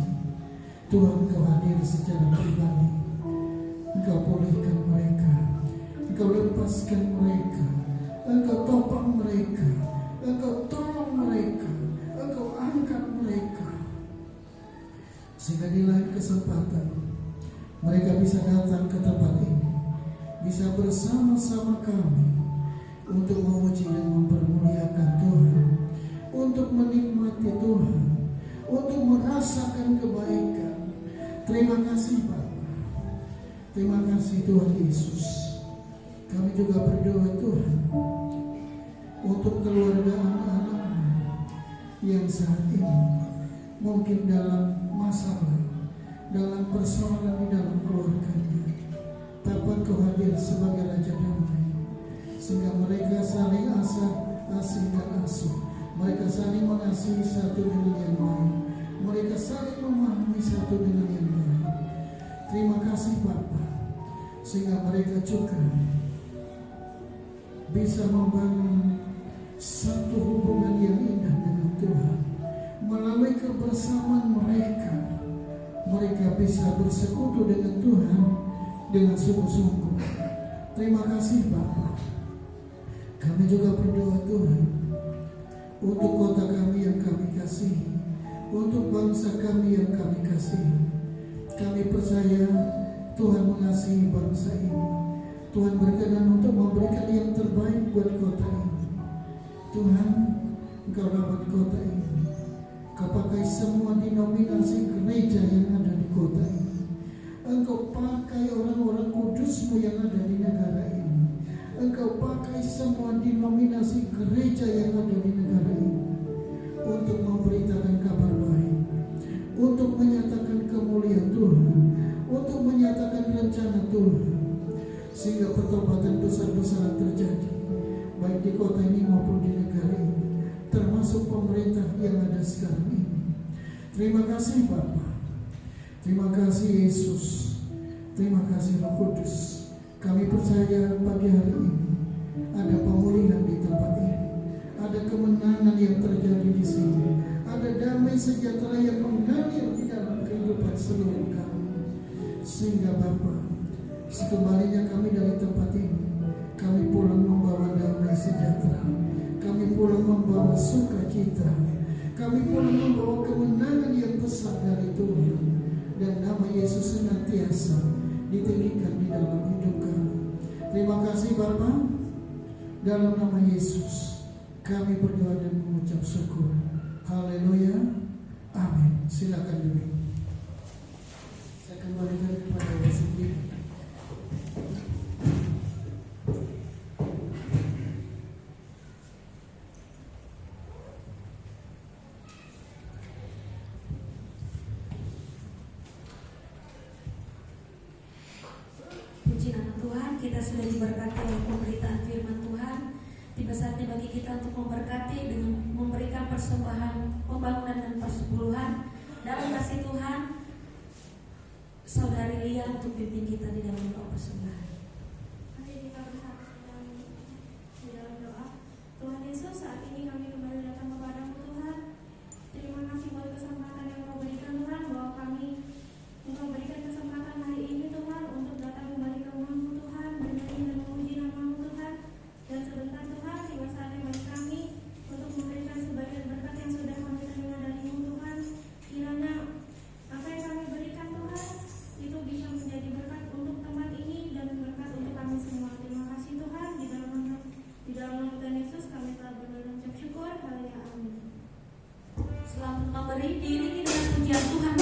Tuhan, Kau hadir secara pribadi. Engkau pulihkan mereka, Engkau lepaskan mereka, Engkau topang mereka, Engkau tolong mereka, Engkau angkat mereka, sehingga di lain kesempatan mereka bisa datang ke tempat ini, bisa bersama-sama kami untuk memuji dan mempermuliakan Tuhan, untuk menikmati Tuhan, untuk merasakan kebaikan. Terima kasih Bapa. Terima kasih Tuhan Yesus. Kami juga berdoa Tuhan untuk keluarga anak-anak yang saat ini mungkin dalam masalah, dalam persoalan di dalam keluarganya. Bapa, Kau hadir sebagai Raja Damai, sehingga mereka saling asih dan asuh. Mereka saling mengasihi satu dengan yang lain. Mereka saling memahami satu dengan yang lain. Terima kasih Bapa, sehingga mereka juga bisa membangun satu hubungan yang indah dengan Tuhan. Melalui kebersamaan mereka, mereka bisa bersekutu dengan Tuhan dengan sungguh-sungguh. Terima kasih Bapa. Kami juga berdoa Tuhan untuk kota kami yang kami kasihi, untuk bangsa kami yang kami kasihi. Kami percaya Tuhan mengasihi bangsa ini. Tuhan berkenan untuk memberikan yang terbaik buat kota ini. Tuhan, Engkau rawat kota ini. Kau pakai semua denominasi gereja yang ada di kota ini. Engkau pakai orang-orang kudus-Mu yang ada di negara ini. Engkau pakai semua denominasi gereja yang ada di negara ini untuk memberitakan kabar baik, untuk menyatakan kemuliaan Tuhan, untuk menyatakan rencana Tuhan, sehingga pertobatan besar-besaran terjadi baik di kota ini maupun di negara ini, termasuk pemerintah yang ada sekarang ini. Terima kasih Bapa. Terima kasih Yesus. Terima kasih Roh Kudus. Kami percaya pagi hari ini ada pemulihan di tempat ini, ada kemenangan yang terjadi di sini, ada damai sejahtera yang mengalir di dalam kehidupan seluruh kami. Sehingga Bapa, sekembalinya kami dari tempat ini, kami pulang membawa damai sejahtera, kami pulang membawa sukacita, kami pulang membawa kemenangan yang besar dari Tuhan, dan nama Yesus senantiasa ditinggikan di dalam hidup kami. Terima kasih Bapa. Dalam nama Yesus kami berdoa dan mengucap syukur. Haleluya. Amin. Silakan duduk. Saya kembalikan kepada Yesus. Puji nama Tuhan, kita sudah diberkati oleh pemberitaan firman Tuhan. Tiba saatnya bagi kita untuk memberkati dengan memberikan persembahan pembangunan dan persepuluhan dalam kasih Tuhan. Saudari Lia untuk pimpin kita di dalam doa persembahan. Mari kita bersama di dalam doa. Tuhan Yesus, memberi diri dengan pujian Tuhan.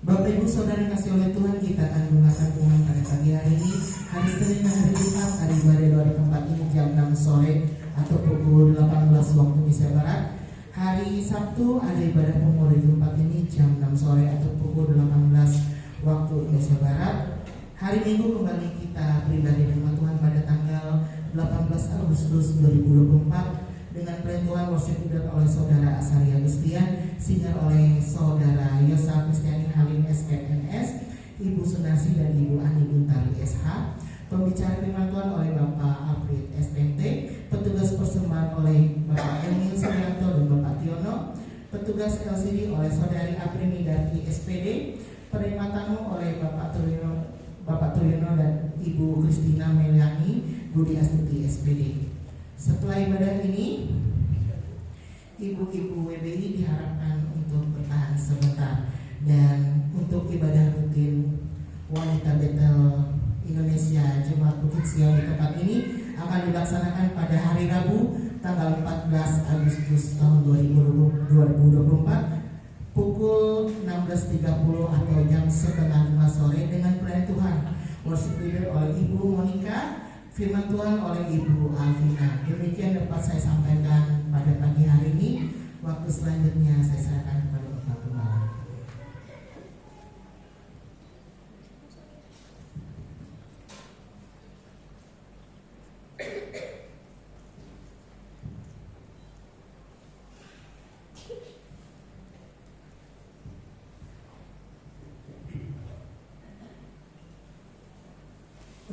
Bapak Ibu Saudara kasih oleh Tuhan, kita akan mendengarkan Tuhan pada pagi hari ini, hari Senin dan hari Jumat. Hari ibadah doa di tempat ini jam 6 sore atau pukul 18 waktu Indonesia Barat. Hari Sabtu ada ibadah pemur di tempat ini jam 6 sore atau pukul 18 waktu Indonesia Barat. Hari Minggu kembali kita beribadah di rumah Tuhan pada tanggal 18 Agustus 2024 dengan perentuan worship leader oleh Saudara Asaria Gustian, singer oleh Saudara Yosa Kristiani Halim SKNS, Ibu Sunasi dan Ibu Ani Guntari SH, pembicara firman Tuhan oleh Bapak Aprit SMT, petugas persembahan oleh Bapak Emil Suryanto dan Bapak Tiono, petugas LCD oleh Saudari Aprimi Darki SPD, penerima tamu oleh Bapak Turyono dan Ibu Kristina Meliani Budi Astuti SPD. Setelah ibadah ini, ibu-ibu WBI diharapkan untuk bertahan sebentar, dan untuk ibadah rutin Wanita Betel Indonesia Jemaat Bukit Sion di tempat ini akan dilaksanakan pada hari Rabu tanggal 14 Agustus tahun 2024 pukul 16.30 atau jam setengah 5 sore dengan pelayan Tuhan worship leader oleh Ibu Monica, firman Tuhan oleh Ibu Alvina. Demikian dapat saya sampaikan pada pagi hari ini. Waktu selanjutnya saya serahkan kepada Bapak Gembala.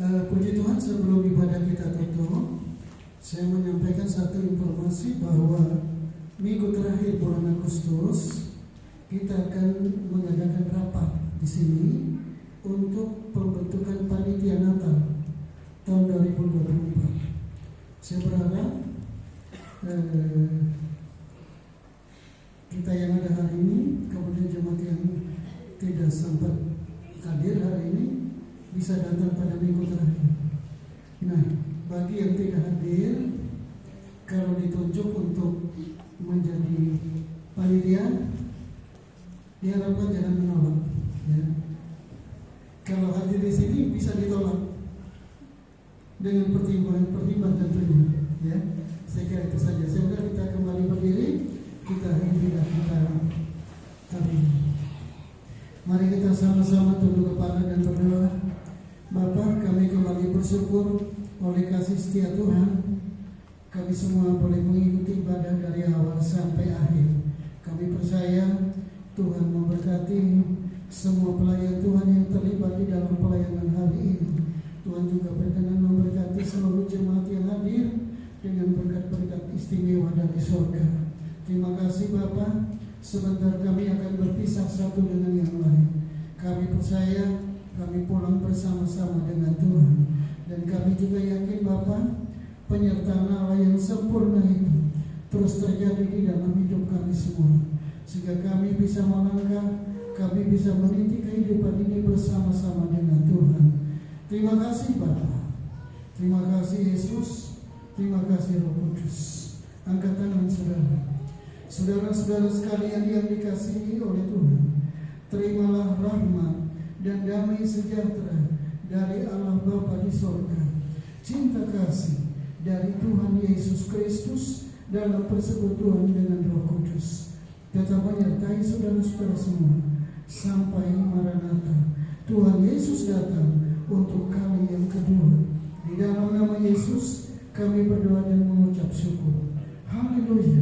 Puji Tuhan, sebelum ibadah kita tutup, saya menyampaikan satu informasi bahwa minggu terakhir bulan Agustus kita akan mengadakan rapat di sini untuk pembentukan panitia Natal tahun 2024. Saya berharap kita yang ada hari ini, kemudian jemaat yang tidak sempat hadir hari ini bisa datang pada minggu terakhir. Nah, bagi yang tidak hadir, kalau ditunjuk untuk menjadi panitia, diharapkan jangan menolak. Ya. Kalau hadir di sini bisa ditolak dengan pertimbangan tentunya. Ya, saya kira itu saja. Semoga kita kembali berdiri, kita hidup kita hari ini. Mari kita sama-sama tunduk kepala dan berdoa. Bapa, kami kembali bersyukur oleh kasih setia Tuhan. Kami semua boleh mengikuti ibadah dari awal sampai akhir. Kami percaya Tuhan memberkati semua pelayan Tuhan yang terlibat di dalam pelayanan hari ini. Tuhan juga berkenan memberkati seluruh jemaat yang hadir dengan berkat-berkat istimewa dari surga. Terima kasih Bapa. Sebentar kami akan berpisah satu dengan yang lain. Kami percaya kami pulang bersama-sama dengan Tuhan. Dan kami juga yakin Bapa, penyertaan Allah yang sempurna itu terus terjadi di dalam hidup kami semua, sehingga kami bisa melangkah, kami bisa meniti kehidupan ini bersama-sama dengan Tuhan. Terima kasih Bapa, terima kasih Yesus, terima kasih Roh Kudus. Angkat tangan saudara. Saudara-saudara sekalian yang dikasihi oleh Tuhan, terimalah rahmat dan damai sejahtera dari Allah Bapa di sorga, cinta kasih dari Tuhan Yesus Kristus dalam persekutuan dengan Roh Kudus tetap menyertai saudara-saudara semua sampai Maranatha, Tuhan Yesus datang untuk kali yang kedua. Di dalam nama Yesus kami berdoa dan mengucap syukur. Haleluya.